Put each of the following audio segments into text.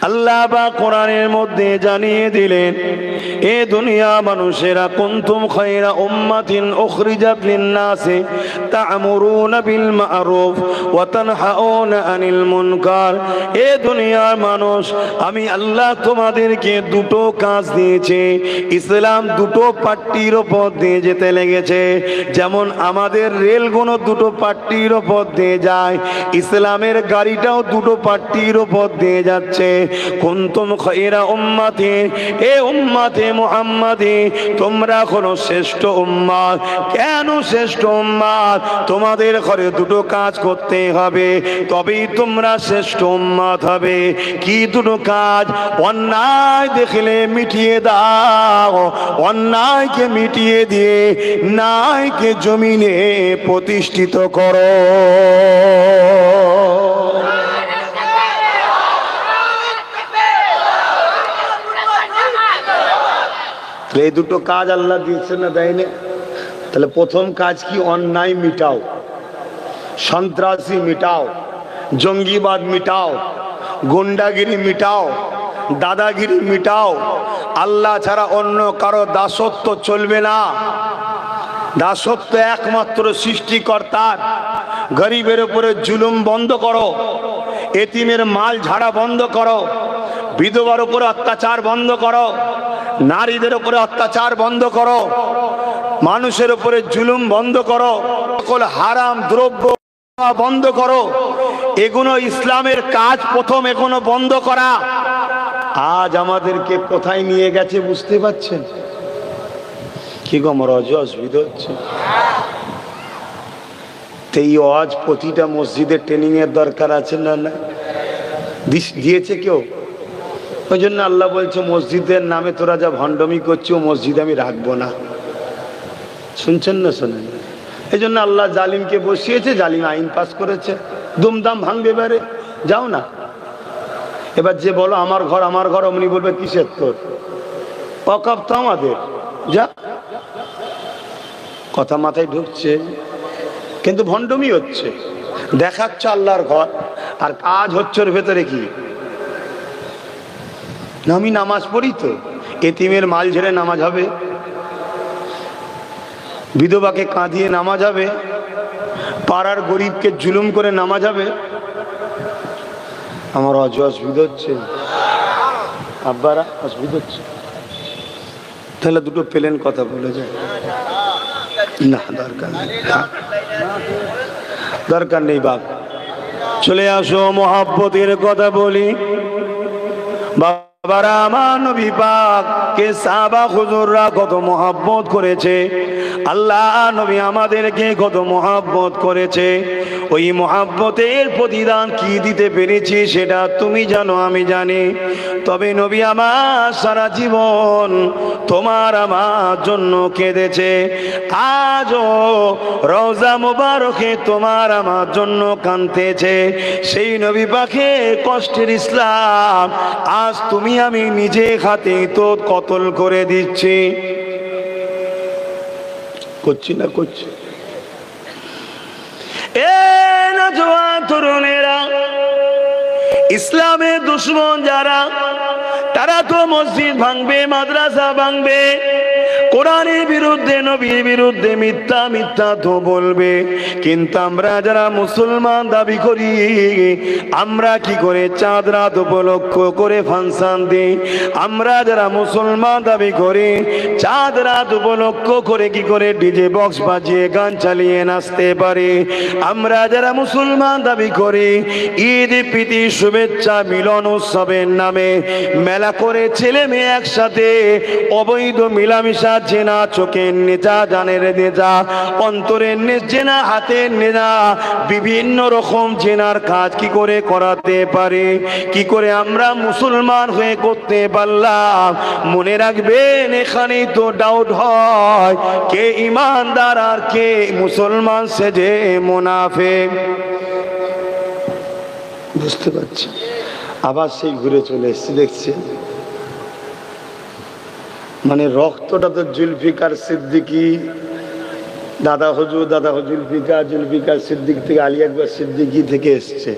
আল্লাহ বা কোরআনের মধ্যে জানিয়ে দিলেন, এ দুনিয়া মানুষেরা, কুনতুম খায়রা উম্মাতিন উখরিজাত লিন-নাসি তা'মুরুনা বিল মা'রুফ ওয়া তানহাউনা আনিল মুনকার। এ দুনিয়ার মানুষ, আমি আল্লাহ তোমাদেরকে দুটো কাজ দিয়েছি। ইসলাম দুটো পাট্টির ওপর দিয়ে যেতে লেগেছে। যেমন আমাদের রেলগুলো দুটো পাট্টির ওপর দিয়ে যায়, ইসলামের গাড়িটাও দুটো পাট্টির ওপর দিয়ে যাচ্ছে। কুনতুম খায়রা উম্মাতি, এ উম্মতে মুহাম্মাদি, তোমরা হলো শ্রেষ্ঠ উম্মত। কেন শ্রেষ্ঠ উম্মত? তোমাদের ঘরে দুটো কাজ করতে হবে, তবেই তোমরা শ্রেষ্ঠ উম্মত হবে। কি দুটো কাজ? অন্যায় দেখলে মিটিয়ে দাও, অন্যায়কে মিটিয়ে দিয়ে ন্যায়কে জমিনে প্রতিষ্ঠিত করো। এই দুটো কাজ আল্লাহ দিয়েছে না, দেয়নি? তাহলে প্রথম কাজ কি? অন্যায় মিটাও, সন্ত্রাসী মিটাও, জঙ্গিবাদ মিটাও, গুন্ডাগিরি মিটাও, দাদাগিরি মিটাও। আল্লাহ ছাড়া অন্য কারো দাসত্ব চলবে না। দাসত্ব একমাত্র সৃষ্টিকর্তার। গরিবের উপরে জুলুম বন্ধ করো, এতিমের মাল ঝাড়া বন্ধ করো, বিধবার উপরে অত্যাচার বন্ধ করো, নারীদের উপরে অত্যাচার বন্ধ করো, মানুষের উপরে জুলুম বন্ধ করো, সকল হারাম দ্রব্য বন্ধ করো। এগুলো ইসলামের কাজ। প্রথম এগুলো বন্ধ করা। আজ আমাদেরকে কোথায় নিয়ে গেছে বুঝতে পারছেন? কি গো, আমার অসুবিধা হচ্ছে? এই ওয়াজ প্রতিটা মসজিদে ট্রেনিং এর দরকার আছে না? না দিয়েছে কেউ? ওই জন্য আল্লাহ বলছে, মসজিদের নামে তোরা যা ভণ্ডামি করছিস, ও মসজিদ আমি রাখবো না। শুনছেন না? শোনেন? এই জন্য আল্লাহ জালিমকে বসিয়েছে, জালিম আইন পাস করেছে, দুমদাম ভাঙবে। এবারে যাও না। এবার যে বলো আমার ঘর আমার ঘর, অমনি বলবে কিসের তোর? ওয়াকফ তো আমাদের। যা, কথা মাথায় ঢুকছে? কিন্তু ভণ্ডামি হচ্ছে, দেখাচ্ছে আল্লাহর ঘর, আর কাজ হচ্ছে ওর ভেতরে কি? আমি নামাজ পড়ি তো, এতিমের মাল ঝেড়ে নামাজ হবে, বিধবাকে কাঁদিয়ে নামাজ হবে, পাড়ার গরিবকে জুলুম করে নামাজ হবে। আমার অসুবিধা হচ্ছে, আব্বারা অসুবিধা হচ্ছে। তাহলে দুটো প্লেন কথা বলে যায় না, দরকার নেই, দরকার নেই বাপ। চলে আসো, মহাব্বতের কথা বলি। বাবারা, আমার নবী পাক কে সাহাবা হুজুররা কত মহব্বত করেছে, আল্লাহ নবী আমাদেরকে কত মহব্বত করেছে। ওই মহব্বতের প্রতিদান কি দিতে পেরেছি সেটা তুমি জানো, আমি জানি। তবে নবী আমার সারা জীবন তোমার আমার জন্য কেঁদেছে। আজও রওজা মুবারকে তোমার আমার জন্য কাঁদতেছে। সেই নবী পাকের কষ্টের ইসলাম আজ তুমি আমি নিজে হাতে তো কতল করে দিচ্ছি। করছি না? করছি। এ নওজোয়ান তরুণেরা, ইসলামের দুশ্মন যারা, তারা তো মসজিদ ভাঙবে, মাদ্রাসা ভাঙবে, কোরআনের বিরুদ্ধে, নবীর বিরুদ্ধে মিথ্যা মিথ্যা তো বলবে। কিন্তু আমরা যারা মুসলমান দাবি করি, আমরা কি করে চাঁদ রাত উপলক্ষ করে ফাংশন দিই? আমরা যারা মুসলমান দাবি করি, চাঁদ রাত উপলক্ষ করে কি করে ডিজে বক্স বাজিয়ে গান চালিয়ে নাচতে পারি? আমরা যারা মুসলমান দাবি করি, ঈদ প্রীতি শুভেচ্ছা মিলন উৎসবের নামে মেলা করে ছেলে মেয়ে একসাথে অবৈধ মিলামিশা, জেনা, চোখের নেজা, জানের নেজা, অন্তরের জেনা, হাতের নেজা, বিভিন্ন রকম জেনার কাজ কি করে করাতে পারে? কি করে আমরা মুসলমান হয়ে করতে পারলাম? মনে রাখবেন, এখানেই তো ডাউট হয় কে ইমানদার আর কে মুসলমান সেজে মুনাফিক। বুঝতে পারছি? আবার সেই ঘুরে চলে এসেছি, দেখছে মানে রক্তটা তো জুলফিকার সিদ্দিকী, দাদা হুজুর জুলফিকার সিদ্দিক থেকে আলী আকবর সিদ্দিকী থেকে এসছে।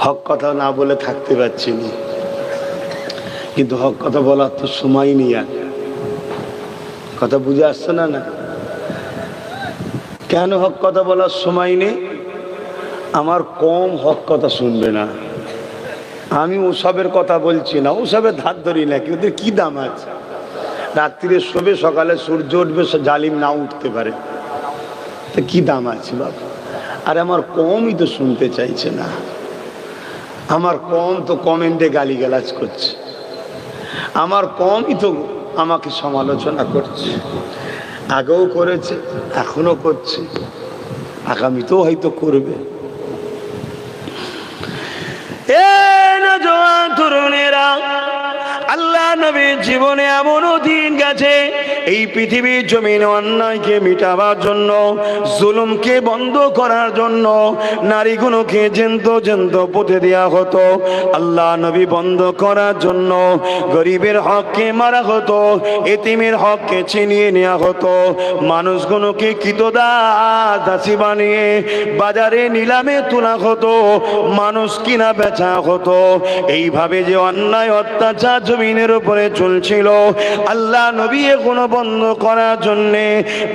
হক কথা না বলে থাকতে পারছি না, কিন্তু হক কথা বলার তো সময় নেই। আর কথা বুঝে আসছে না? না কেন হক কথা বলার সময় নেই? আমার কম হক কথা শুনবে না। আমি ওসবের কথা বলছি না, ওসবের ধার ধরি না, কিন্তু কি দাম আছে? রাত্রিরে শোবে, সকালে সূর্য উঠবে, জালিম না উঠতে পারে, তো কি দাম আছে বাবা? আর আমার কমই তো শুনতে চাইছে না। আমার কম তো কমেন্টে গালিগালাজ করছে, আমার কমই তো আমাকে সমালোচনা করছে। আগেও করেছে, এখনো করছে, আগামীতেও হয়তো করবে। তরুণেরা, আল্লাহ নবীর জীবনে এমনও দিন গেছে, এই পৃথিবীর জমিনে অন্যায়কে মিটাবার জন্য, জুলুমকে বন্ধ করার জন্য নারীগুলোকে জ্যান্ত পুঁতে দেওয়া হতো। আল্লাহ নবী বন্ধ করার জন্য গরিবের হককে মারা হতো, এতিমের হককে ছিনিয়ে নেওয়া হতো, মানুষগুলোকে দাসী বানিয়ে বাজারে নিলামে তোলা হতো, মানুষ কিনা বেচা হতো। এইভাবে যে অন্যায় অত্যাচার জমিনের উপরে চলছিল, আল্লাহ নবী এগুলো বন্ধ করার জন্যে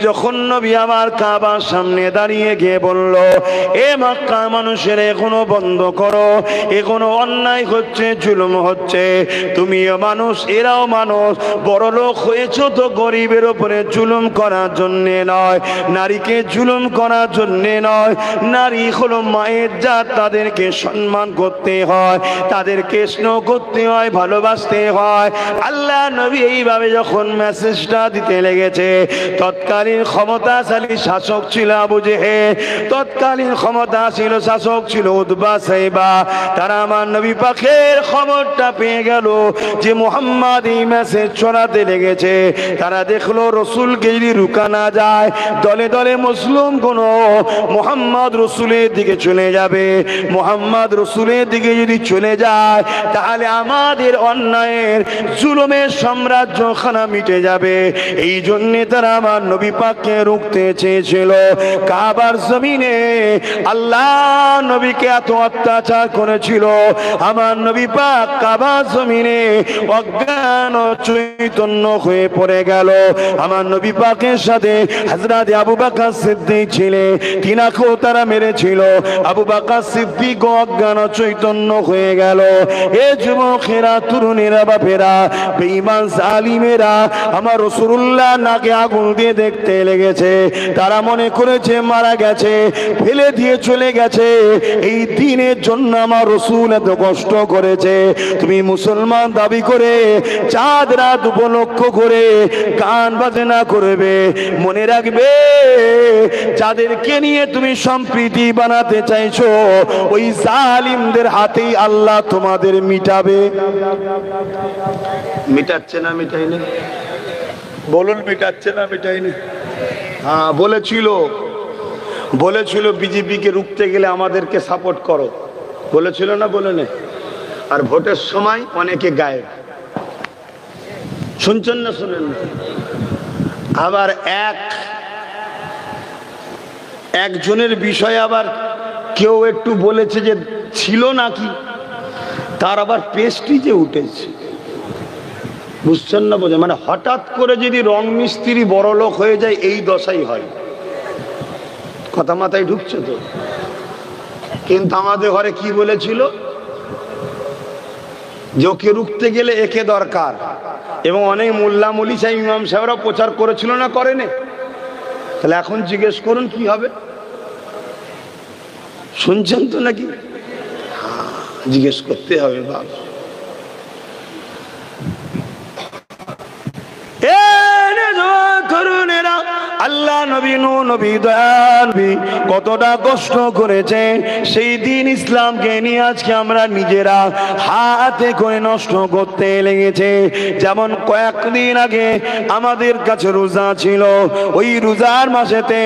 যখন নবী আমার কাবার সামনে দাঁড়িয়ে গিয়ে বলল, এ মক্কা মানুষের এগুলো বন্ধ করো, এগুলো অন্যায় হচ্ছে, জুলুম হচ্ছে, তুমিও মানুষ এরাও মানুষ, বড় লোক হয়েছ তো গরিবের উপরে জুলুম করার জন্যে নয়, নারীকে জুলুম করার জন্যে নয়। নারী হলো মায়ের জাত, তাদেরকে সম্মান করতে হয়, তাদেরকে স্নেহ করতে হয়, ভালোবাসতে হয়। আল্লাহ নবী এইভাবে যখন মেসেজটা দিতে লেগেছে, তৎকালীন ক্ষমতাশালী শাসক ছিল আবু জেহেল, তৎকালীন ক্ষমতাশীল শাসক ছিল উতবা সাইবা। তারা আমার নবী পাকের খবরটা পেয়ে গেল যে মুহাম্মদ এই মেসেজ ছড়াতে লেগেছে। তারা দেখলো রসুলকে যদি রুকা না যায়, দলে দলে মুসলিম কোন মুহাম্মদ রসুলের দিকে চলে যাবে। মুহাম্মদ রসুলের দিকে যদি চলে যায়, তাহলে আমাদের অন্যায়ের জুলুমের সাম্রাজ্যখানা মিটে যাবে। এই জন্যে তারা আমার নবী পাককে রুখতে চেয়েছিল। কাবার জমিনে আল্লাহ নবীকে এত অত্যাচার করেছিল, আমার নবী পাক কাবার জমিনে অজ্ঞান চৈতন্য হয়ে পড়ে গেল। আমার নবী পাকের সাথে হযরত আবু বকর সিদ্দিক ছিলেন, তিনাকেও তারা মেরেছিল। আবু বকর সিদ্দিক অজ্ঞান চৈতন্য হয়ে গেল। এ যুবকেরা, তরুণেরা, বাপেরা, বেঈমান জালিমেরা আমার রাসূলুল্লাহ নাকে আগুন দিয়ে দেখতে লেগেছে। তারা মনে করেছে মারা গেছে, ফেলে দিয়ে চলে গেছে। এই দিনের জন্য আমার রাসূল এত কষ্ট করেছে। তুমি মুসলমান দাবি করে চাঁদ রাত উপলক্ষ করে গান বাজনা করবে, মনে রাখবে যাদেরকে নিয়ে তুমি সম্প্রীতি বানাতে চাইছো, ওই জালিমদের হাতেই আল্লাহ তোমাদের মিটাবে। মিটাচ্ছে না মিটাইনি? বলুন, মিটাচ্ছে না মিটাইনি? হ্যাঁ, বলেছিল বিজেপিকে রুখতে গেলে আমাদেরকে সাপোর্ট করো, বলেছিল না? বলে না? আর ভোটের সময় অনেকে গায়েব। শুনছেন না? শুনেন না? আবার একজনের বিষয়ে আবার কেউ একটু বলেছে যে ছিল নাকি, তার আবার পেস্টিজে উঠেছে। বুঝছেন না? বোঝেন? মানে হঠাৎ করে যদি রং মিস্ত্রি বড় লোক হয়ে যায়, এই দশাই হয়। কথা মাথায় ঢুকছে তো? কিন্তু আমাদের ঘরে কি বলেছিল যে ওকে রুখতে গেলে একে দরকার, এবং অনেক মোল্লা মৌলী সাহেব, ইমাম সাহেবরা প্রচার করেছিল না, করেনি? তাহলে এখন জিজ্ঞেস করুন কি হবে? শুনছেন তো নাকি? জিজ্ঞেস করতে হবে বাবা। আল্লাহ নবী নবী দয়াল কতটা কষ্ট করেছে, সেই দিন ইসলামকে নিয়ে আজকে আমরা নিজেরা হাতে করে নষ্ট করতে লেগেছে। যেমন কয়েকদিন আগে আমাদের কাছে রোজা ছিল, ওই রোজার মাসেতে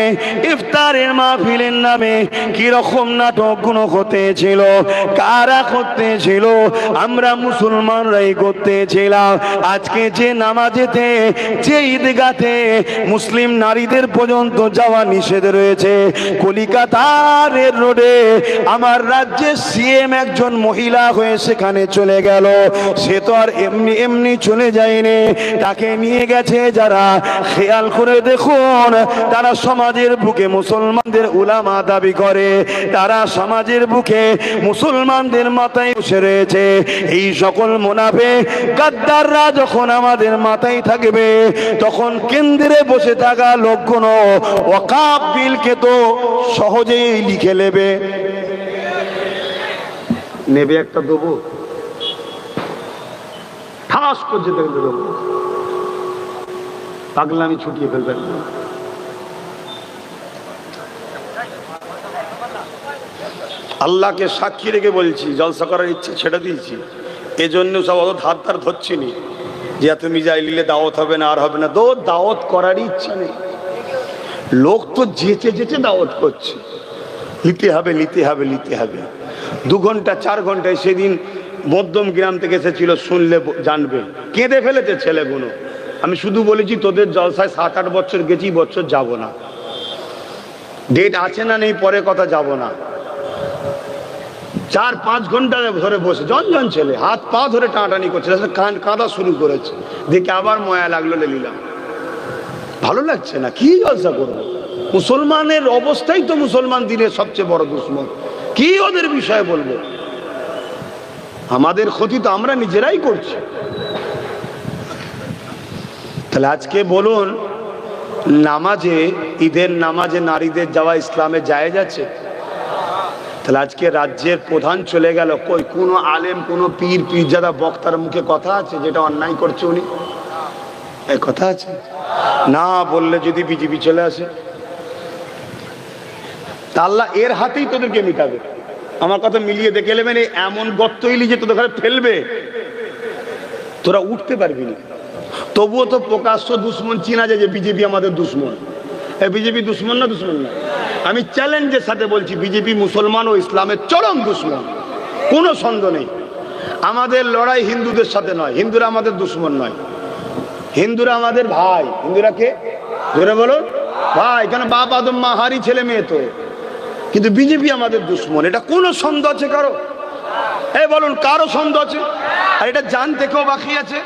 ইফতারের মাহফিলের নামে কি রকম নাটকগুলো হতেছিল, কারা করতেছিল? আমরা মুসলমানরাই করতেছিলাম। আজকে যে নামাজেতে, যে ঈদগাতে মুসলিম নারী নারীদের পর্যন্ত যাওয়া নিষেধ রয়েছে। কলিকাতার রোডে আমার রাজ্যের সিএম একজন মহিলা হয়ে সেখানে চলে গেল। সে তো আর এমনি এমনি চলে যায়নি, তাকে নিয়ে গেছে যারা। খেয়াল করে দেখুন, তারা সমাজের বুকে মুসলমানদের উলামা দাবি করে, তারা সমাজের বুকে মুসলমানদের মাথায় বসে রয়েছে। এই সকল মুনাফিক গাদ্দাররা যখন আমাদের মাথায় থাকবে, তখন কেন্দ্রে বসে থাকা লোকগুলো ওয়াকাফ বিলকে তো সহজেই লিখে নেবে। নেবে একটা দেবো, ঠাস করছে দেখলে দেবো, পাগলামি ছুটিয়ে ফেলবেন। আল্লাহকে সাক্ষী রেখে বলছি, জলসা করার ইচ্ছে ছেড়ে দিয়েছি। এজন্য সব অত ধার ধার ধরছি নি যে তুমি যাই নিলে দাওয়াত হবে না, আর হবে না। তো দাওয়াত করারই ইচ্ছা নেই। লোক তো যেচে যেচে দাওয়াত করছে, নিতে হবে নিতে হবে নিতে হবে। 2 ঘন্টা 4 ঘন্টায় সেদিন মধ্যম গ্রাম থেকে এসেছিল, শুনলে জানবে, কেঁদে ফেলেছে ছেলেগুলো। আমি শুধু বলেছি তোদের জলসায় 7-8 বছর গেছি, বছর যাব না। ডেট আছে না নেই পরে কথা, যাব না। 4-5 ঘন্টা ধরে বসে জনজন ছেলে, হাত পা ধরে টানাটানি করছে, কাঁদা শুরু করেছে। দেখে আবার ময়া লাগলো, নিলাম। ভালো লাগছে না, কি জলসা করবো? মুসলমানের অবস্থাই তো মুসলমান দিনের সবচেয়ে বড় দুশ্মন, কি ওদের বিষয়ে বলবো? আমাদের ক্ষতি তো আমরা নিজেরাই করছি। তাহলে আজকে বলুন, নামাজে, ঈদের নামাজে নারীদের যাওয়া ইসলামে জায়েজ আছে? তাহলে আজকে রাজ্যের প্রধান চলে গেল, কই কোনো আলেম, কোনো পীর, পীরজাদা বক্তার মুখে কথা আছে যেটা অন্যায় করছে উনি? এই কথা আছে? না বললে যদি বিজেপি চলে আসে, তা আল্লাহ এর হাতেই তোদেরকে মিটাবে। আমার কথা মিলিয়ে দেখে নেবেন, এমন গর্তইলি যে তোদের ঘরে ফেলবে, তোরা উঠতে পারবি না। তবুও তো প্রকাশ্য দুশ্মন চিনা যায় যে বিজেপি আমাদের দুশ্মন। বিজেপি দুশ্মন না? দুশ্মন না। আমি চ্যালেঞ্জের সাথে বলছি, বিজেপি মুসলমান ও ইসলামের চরম দুশ্মন, কোনো সন্দেহ নেই। আমাদের লড়াই হিন্দুদের সাথে নয়, হিন্দুরা আমাদের দুশ্মন নয়, হিন্দুরা আমাদের ভাই। হিন্দুরা কে? ধরে বলো ভাই, কেন বাপ আদম মা হারি ছেলে মেয়ে তো। কিন্তু বিজেপি আমাদের দুশ্মন, এটা কোনো সন্দেহ আছে কারো? বলুন, কারো সন্দেহ আছে? আর এটা জানতে কেউ বাকি আছে?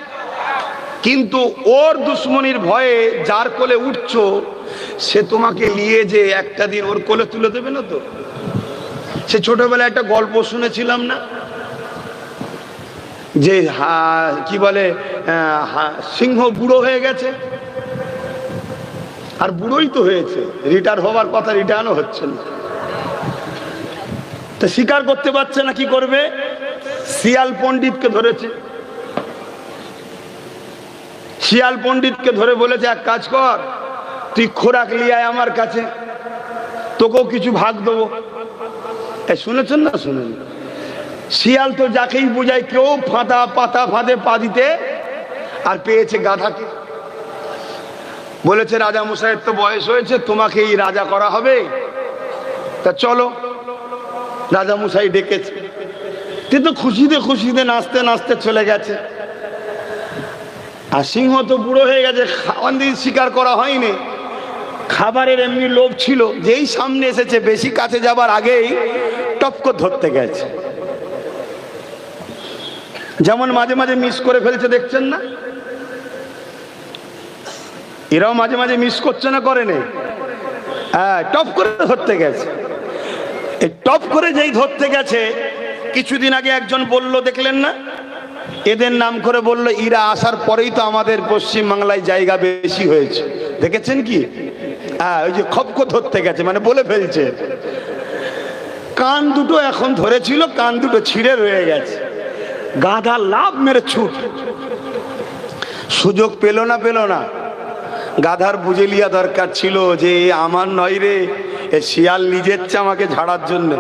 কিন্তু ওর দুশ্মনির ভয়ে যার কোলে উঠছো, সে তোমাকে নিয়ে যে একটা দিন ওর কোলে তুলে দেবে না তো? সে ছোটবেলায় একটা গল্প শুনেছিলাম না, যে কি বলে, সিংহ বুড়ো হয়ে গেছে। আর বুড়োই তো হয়েছে, রিটায়ার হওয়ার কথা, রিটায়ারও হচ্ছে না। তো স্বীকার করতে পারছে না, কি করবে? শিয়াল পণ্ডিতকে ধরেছে। শিয়াল পণ্ডিতকে ধরে বলেছে, এক কাজ কর, তুই খোরাক নিয়ে আয় আমার কাছে, তোকেও কিছু ভাগ দেবো। শুনেছেন না? শুনেন? শিয়াল তো যাকেই বোঝায়, কেউ ফাঁদা পাতা ফাঁদে পা দিতে, আর পেয়েছে গাধাকে। বলেছে, রাজা মশাইয়ের তো বয়স হয়েছে, তোমাকেই রাজা করা হবে, তা চলো। রাজা মশাই ডেকেছে, তুই তো খুশিতে খুশিতে নাচতে নাচতে চলে গেছে। আর সিংহ তো বুড়ো হয়ে গেছে, খাওয়ান দিন শিকার করা হয়নি, খাবারের এমনি লোভ ছিল, যেই সামনে এসেছে বেশি কাছে যাবার আগেই টপক ধরতে গেছে। যেমন মাঝে মাঝে মিস করে ফেলছে, দেখছেন না? এরাও মাঝে মাঝে মিস করছে না, করে নেই? হ্যাঁ, টপ করে ধরতে গেছে। এই টপ করে যেই ধরতে গেছে, কিছুদিন আগে একজন বলল, দেখলেন না? এদের নাম করে বলল, এরা আসার পরেই তো আমাদের পশ্চিম বাংলায় জায়গা বেশি হয়েছে। দেখেছেন কি? হ্যাঁ, ওই যে খপক ধরতে গেছে, মানে বলে ফেলছে। কান দুটো এখন ধরেছিল, কান দুটো ছিঁড়ে রয়ে গেছে। গাধা লাভ মেরে ছুট, সুযোগ পেল না, পেল না। গাধার বুঝে লিয়া দরকার ছিল যে আমার নয় রে, এ শিয়াল নিজের আমাকে ঝাড়ার জন্য।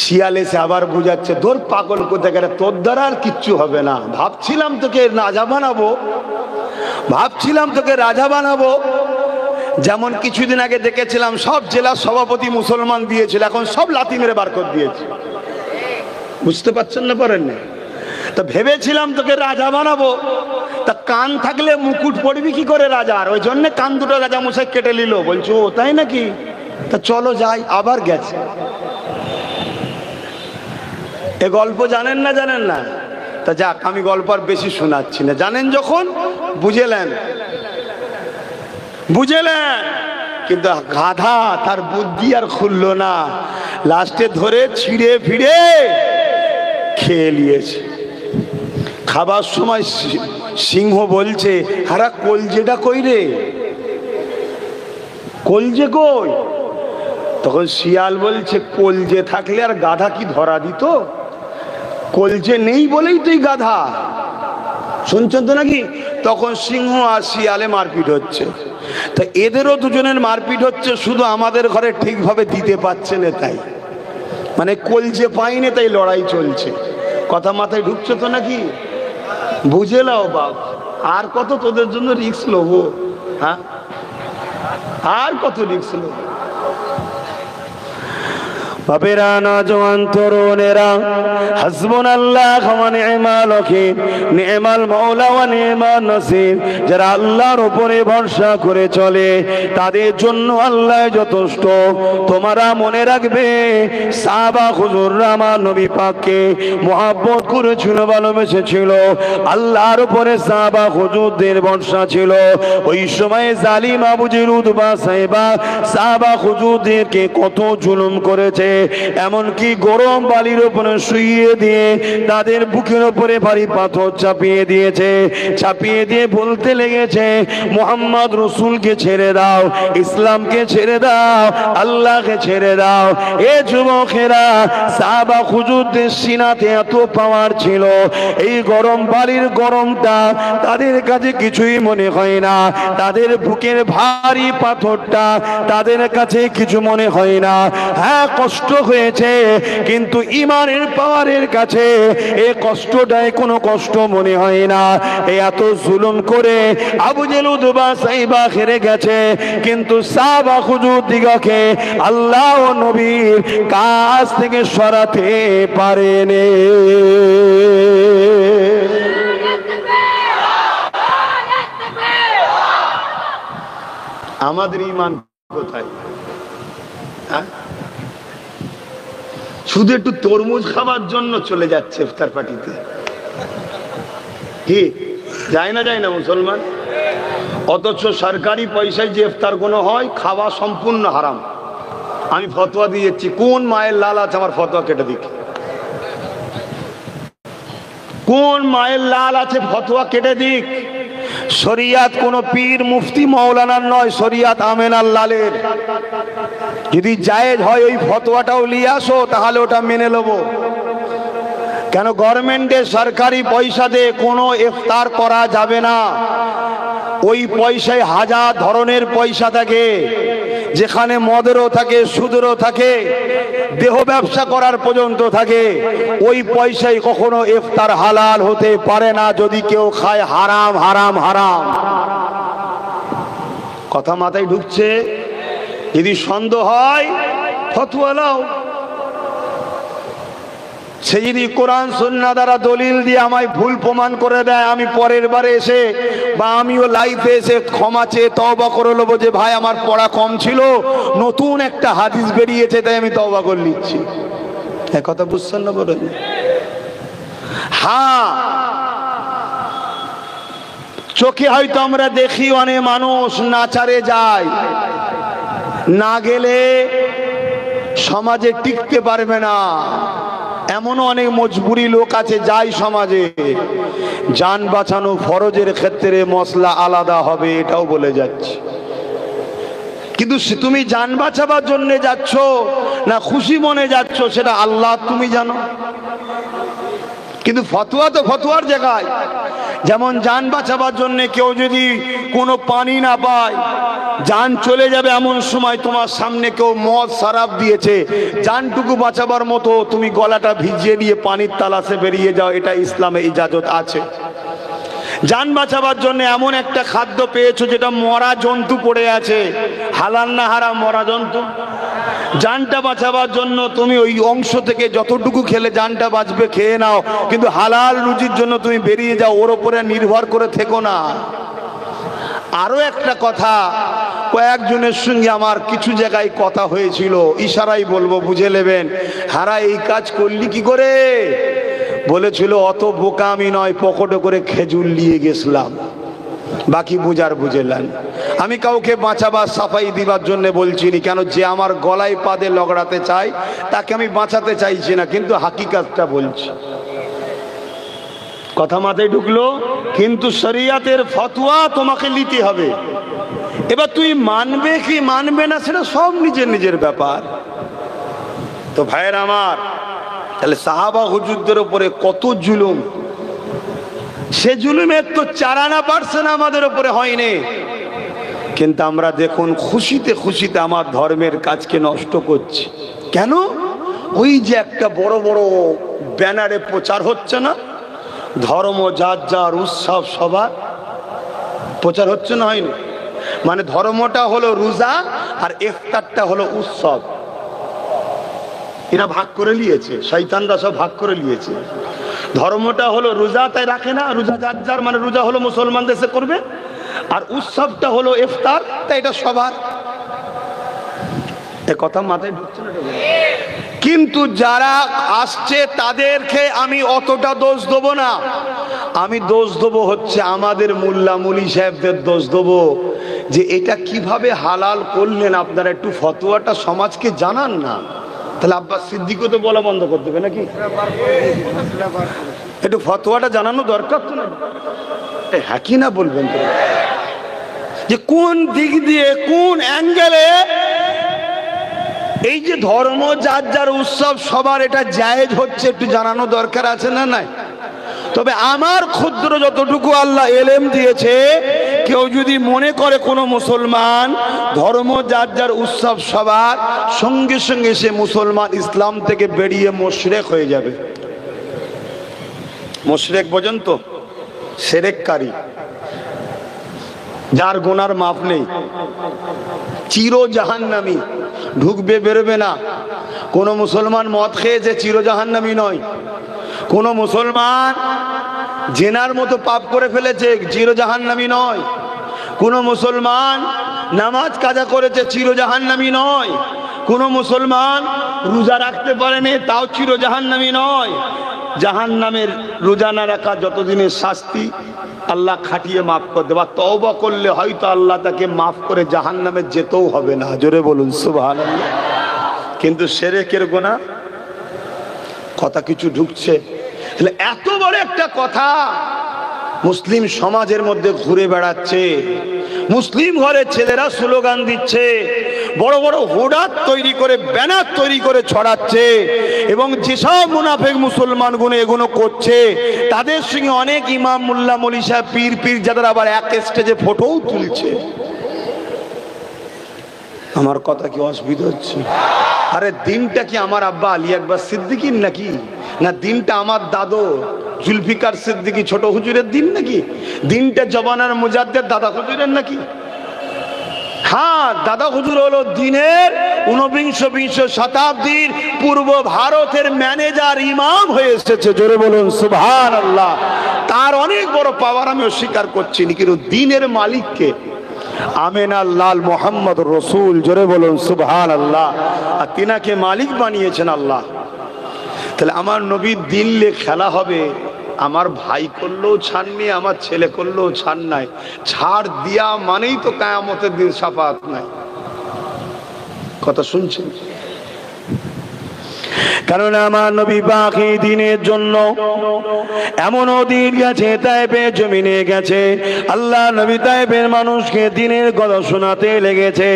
শিয়াল এসে আবার বুঝাচ্ছে, তোর পাগল কোথায় গেলে, তোর দ্বারা আর কিচ্ছু হবে না। ভাবছিলাম তোকে রাজা বানাবো, ভাবছিলাম তোকে রাজা বানাবো। যেমন কিছুদিন আগে দেখেছিলাম সব জেলার সভাপতি মুসলমান দিয়েছিল, এখন সব লাথি মেরে বার করে দিয়েছে। বুঝতে পারছেন না? পারেন না? তা ভেবেছিলাম তোকে রাজা বানাবো, তা কান থাকলে মুকুট পড়বি কি করে রাজার, ওই জন্য কান দুটো রাজা মশাই কেটে নিল। বলছো ও তাই নাকি, তা চলো যাই। আবার গেছে। এ গল্প জানেন না? জানেন না? তা যাক, আমি গল্প আর বেশি শোনাচ্ছি না, জানেন যখন বুঝেলেন। কিন্তু গাধা তার বুদ্ধি আর খুললো না, লাস্টে ধরে ছিঁড়ে ফিরে খেয়ে নিয়েছে। খাবার সময় সিংহ বলছে, হারা কলজেটা কই রে, কলজে কই? তখন শিয়াল বলছে, কলজে থাকলে আর গাধা কি ধরা দিত? কলজে নেই বলেই তুই গাধা। শুনছেন তো নাকি? তখন সিংহ আর শিয়ালে মারপিট হচ্ছে। তা এদেরও দুজনের মারপিট হচ্ছে, শুধু আমাদের ঘরে ঠিকভাবে দিতে পারছে না, তাই মানে কলজে পাইনি, তাই লড়াই চলছে। কথা মাথায় ঢুকছে তো নাকি? বুঝে নাও বাপ, আর কত তোদের জন্য রিস্ক লবো? হ্যাঁ, আর কত রিস্ক লবো? বাপেরা, নওজওয়ান তরুণেরা, হাসবুনাল্লাহ ওয়া নি'মাল ওয়াকিল, নি'মাল মাওলা ওয়া নি'মান নাসির। যারা আল্লাহর উপরে ভরসা করে চলে তাদের জন্য আল্লাহ যথেষ্ট। তোমরা মনে রাখবে, সাহাবা হুজুররা আমার নবী পাককে মুহাব্বত করেছিল, ভালোবেসেছিল। আল্লাহর উপরে সাহাবা হুজুরদের ভরসা ছিল। ওই সময়ে জালিম আবু জেহেল, উতবা, সাইবা সাহাবা হুজুরদেরকে কত জুলুম করেছে। এমনকি গরম বালির উপরে শুইয়ে দিয়ে তাদের বুকের উপরে ভারী পাথর চাপিয়ে দিয়েছে। চাপিয়ে দিয়ে বলতে লেগেছে, মুহাম্মদ রসুলকে ছেড়ে দাও, ইসলামকে ছেড়ে দাও, আল্লাহকে ছেড়ে দাও। এ যুবকেরা, সাহাবা হুজুরদের সিনাতে এত পাওয়ার ছিল, এই গরম বালির গরমটা তাদের কাছে কিছুই মনে হয় না। তাদের বুকের ভারী পাথরটা তাদের কাছে কিছু মনে হয় না। হ্যাঁ, কষ্ট হয়েছে, কিন্তু ইমানের পাওয়ারের কাছে এ কষ্টটাই কোনো কষ্ট মনে হয় না। এত জুলুম করে আবু জেহেল, উতবা, সাইবা হেরে গেছে, কিন্তু সাহাবা হুজুর দিগকে আল্লাহ ও নবীর কাছ থেকে সরাতে পারেনি। আমাদের ঈমান কোথায়? হ্যাঁ, শুধু একটু তরমুজ খাবার জন্য চলে যাচ্ছে ইফতার পার্টিতে। কি যায় না মুসলমান? অথচ সরকারি পয়সায় যে ইফতার কোনো হয়, খাওয়া সম্পূর্ণ হারাম। আমি ফতোয়া দিয়েছি, কোন মায়ের লাল আছে আমার ফতোয়া কেটে দিক। কোন মায়ের লাল আছে ফতোয়া কেটে দিক। শরিয়াত কোন পীর মুফতি মাওলানার নয়, শরিয়াত আমেনার লালের। যদি জায়েজ হয় ওই ফতোয়াটাও নিয়ে আসো, তাহলে ওটা মেনে নেব। কেন গভর্নমেন্টের সরকারি পয়সা দিয়ে কোনো ইফতার করা যাবে না। ওই পয়সায় হাজার ধরনের পয়সা থাকে, যেখানে মদেরও থাকে, সুদেরও থাকে, দেহ ব্যবসা করার পর্যন্ত থাকে। ওই পয়সায় কখনো ইফতার হালাল হতে পারে না যদি কেউ খায় হারাম হারাম হারাম। কথা মাথায় ঢুকছে? যদি সন্দেহ হয় ফতোয়া নাও। সে যদি কোরআন সুন্নাহ দ্বারা দলিল দিয়ে আমায় ভুল প্রমাণ করে দেয়, আমি পরের বারে এসে বা আমিও লাইফে এসে ক্ষমা চেয়ে তওবা করে নেবো যে ভাই আমার পড়া কম ছিল, নতুন একটা হাদিস বেরিয়েছে তাই আমি তওবা করে নিচ্ছি। এক কথা বুঝছেন না? বলেন। হ্যাঁ, চোখে হয়তো আমরা দেখি অনেক মানুষ নাচারে যায়, না গেলে সমাজে টিকতে পারবে না। এমনও অনেক মজবুরি লোক আছে যাই সমাজে। জান বাঁচানো ফরজের ক্ষেত্রে মসলা আলাদা হবে, এটাও বলে যাচ্ছি। কিন্তু তুমি জান বাঁচাবার জন্য যাচ্ছ না খুশি মনে যাচ্ছ, সেটা আল্লাহ তুমি জানো। কিন্তু ফতোয়া তো ফতোয়ার জায়গায়। যেমন জান বাঁচাবার জন্য কেউ যদি কোনো পানি না পায়, জান চলে যাবে এমন সময় তোমার সামনে কেউ মদ শরাব দিয়েছে, জানটুকু বাঁচাবার মতো তুমি গলাটা ভিজিয়ে নিয়ে পানির তালাশে বেরিয়ে যাও, এটা ইসলামে ইজাজত আছে। জান বাঁচাবার জন্য এমন একটা খাদ্য পেয়েছো যেটা মরা জন্তু পড়ে আছে, হালাল না হারাম? মরা জন্তু। জানটা বাঁচাবার জন্য তুমি ওই অংশ থেকে যতটুকু খেলে জানটা বাঁচবে খেয়ে নাও, কিন্তু হালাল রুজির জন্য তুমি বেরিয়ে যাও, ওর উপরে নির্ভর করে থেকো না। আরো একটা কথা, কয়েকজনের সঙ্গে আমার কিছু জায়গায় কথা হয়েছিল, ইশারাই বলবো, বুঝে নেবেন। হারা এই কাজ করলি কি করে? বলেছিল অত বোকা আমি নয়, পকেটে করে খেজুর নিয়ে গেছিলাম, বাকি বুঝার বুঝেলেন। আমি কাউকে বাঁচাবার সাফাই দিবার জন্য বলছি না, কেন যে আমার গলায় পাদে লগড়াতে চাই তাকে আমি বাঁচাতে চাইছি না, কিন্তু হাকিকাতটা বলছি। কথা মাথায় ঢুকলো? কিন্তু শরিয়াতের ফতোয়া তোমাকে নিতে হবে। এবার তুই মানবে কি মানবে না সেটা সব নিজের নিজের ব্যাপার। তো ভাইয়ের আমার, তাহলে সাহাবা হুজুরদের উপরে কত জুলুম, সে জুলুমের তো 4% আমাদের উপরে হয়নি। কিন্তু আমরা দেখুন খুশিতে খুশিতে আমার ধর্মের কাজকে নষ্ট করছি। কেন? ওই যে একটা বড় বড় ব্যানারে প্রচার হচ্ছে না, ধর্ম যার যার উৎসব সবার, প্রচার হচ্ছে না, হয়নি? মানে ধর্মটা হলো রোজা আর ইফতারটা হলো উৎসব। এরা ভাগ করে নিয়েছে, শয়তানরা সব ভাগ করে নিয়েছে। ধর্মটা হলো রোজা, তাই রাখে না, রোজা যার যার, মানে রোজা হলো মুসলমান দেশে করবে, আর উৎসবটা হলো ইফতার, তাই এটা সবার। এ কথা মাথায় ঢুকছে না? কিন্তু যারা আসছে তাদেরকে আমি অতটা দোষ দেবো না, আমি দোষ দেবো হচ্ছে আমাদের মোল্লা মুলি সাহেবদের দোষ দেবো, যে এটা কিভাবে হালাল করলেন আপনারা একটু ফতোয়াটা সমাজকে জানান না। তাহলে আব্বাস সিদ্দিকও তো বলা বন্ধ করে দেবে নাকি? একটু ফতোয়াটা জানানো দরকার তো না? হ্যাঁ কি না বলবেন তো, যে কোন দিক দিয়ে কোন অ্যাঙ্গেলে এই যে ধর্ম যার যার উৎসব সবার, এটা জায়েজ হচ্ছে, একটু জানানো দরকার আছে না নাই? তবে আমার ক্ষুদ্র যতটুকু আল্লাহ এলেম দিয়েছে, কেউ যদি মনে করে কোনো মুসলমান ধর্ম যার যার উৎসব সবার, সঙ্গে সঙ্গে সে মুসলমান ইসলাম থেকে বেরিয়ে মুশরিক হয়ে যাবে। মুশরিক বোঝেন তো? শিরককারী, যার গুনার মাপ নেই, চির জাহান্নামী, ঢুকবে বেরোবে না। কোন মুসলমান মদ খেয়েছে চির জাহান্নামী নয়। কোন মুসলমান জেনার মতো পাপ করে ফেলেছে চির জাহান্নামী নয়। কোন মুসলমান নামাজ কাজা করেছে চির জাহান্নামী নয়। কোন মুসলমান রোজা রাখতে পারেনি তাও চির জাহান্নামী নয়। জাহান্নামের রোজা না রাখা যতদিনের শাস্তি আল্লাহ খাটিয়ে মাফ করে দেবা, তওবা করলে হয়তো আল্লাহ তাকে মাফ করে জাহান্নামে যেতেও হবে না। জোরে বলুন সুবহানাল্লাহ। কিন্তু শিরকের গুনাহ, কথা কিছু ঢুকছে? তাহলে এত বড় একটা কথা মুসলিম সমাজের মধ্যে ঘুরে বেড়াচ্ছে, মুসলিম ঘরের ছেলেরা স্লোগান দিচ্ছে, বড় বড় হোর্ডার তৈরি করে ব্যানার তৈরি করে ছড়াচ্ছে, এবং যেসব মুনাফিক মুসলমান গুলো এগুলো করছে তাদের সঙ্গে অনেক ইমাম মোল্লা মৌলী সাহেব পীর পীর যাদের আবার এক স্টেজে ফটোও তুলছে। আমার কথা কি অসুবিধা হচ্ছে? আরে দিনটা কি আমার আব্বা আলী আকবর সিদ্দিকীর নাকি? না দিনটা আমার দাদু জুলফিকার সিদ্দিকী ছোট হুজুরের দিন নাকি? দিনটা জবানার মুজাদ্দেদ দাদা হুজুরের নাকি? হ্যাঁ, দাদা হুজুর হলো দিনের 19-20 শতাব্দীর পূর্ব ভারতের ম্যানেজার ইমাম হয়ে এসেছে। জোরে বলুন সুবহানাল্লাহ। তার অনেক বড় পাওয়ার আমি অস্বীকার করছি না, কিন্তু দিনের মালিককে আমিনার লাল মোহাম্মদ রসুল, জোরে বলুন সুবহানাল্লাহ, আর তিনাকে মালিক বানিয়েছেন আল্লাহ। তাহলে আমার নবীর দিন নিয়ে খেলা হবে? আমার ভাই করলেও ছাড় নেই, আমার ছেলে করলেও ছাড় নাই। ছাড় দিয়া মানেই তো কিয়ামতের দিন শাফাআত নাই। কথা শুনছেন? কারণ আমার নবী বাকি দিনের জন্য এমনও দিন গেছে, তায়েফের জমিনে গেছে, আল্লাহ নবী তায়েফের মানুষকে দিনের কথা শোনাতে লেগেছে।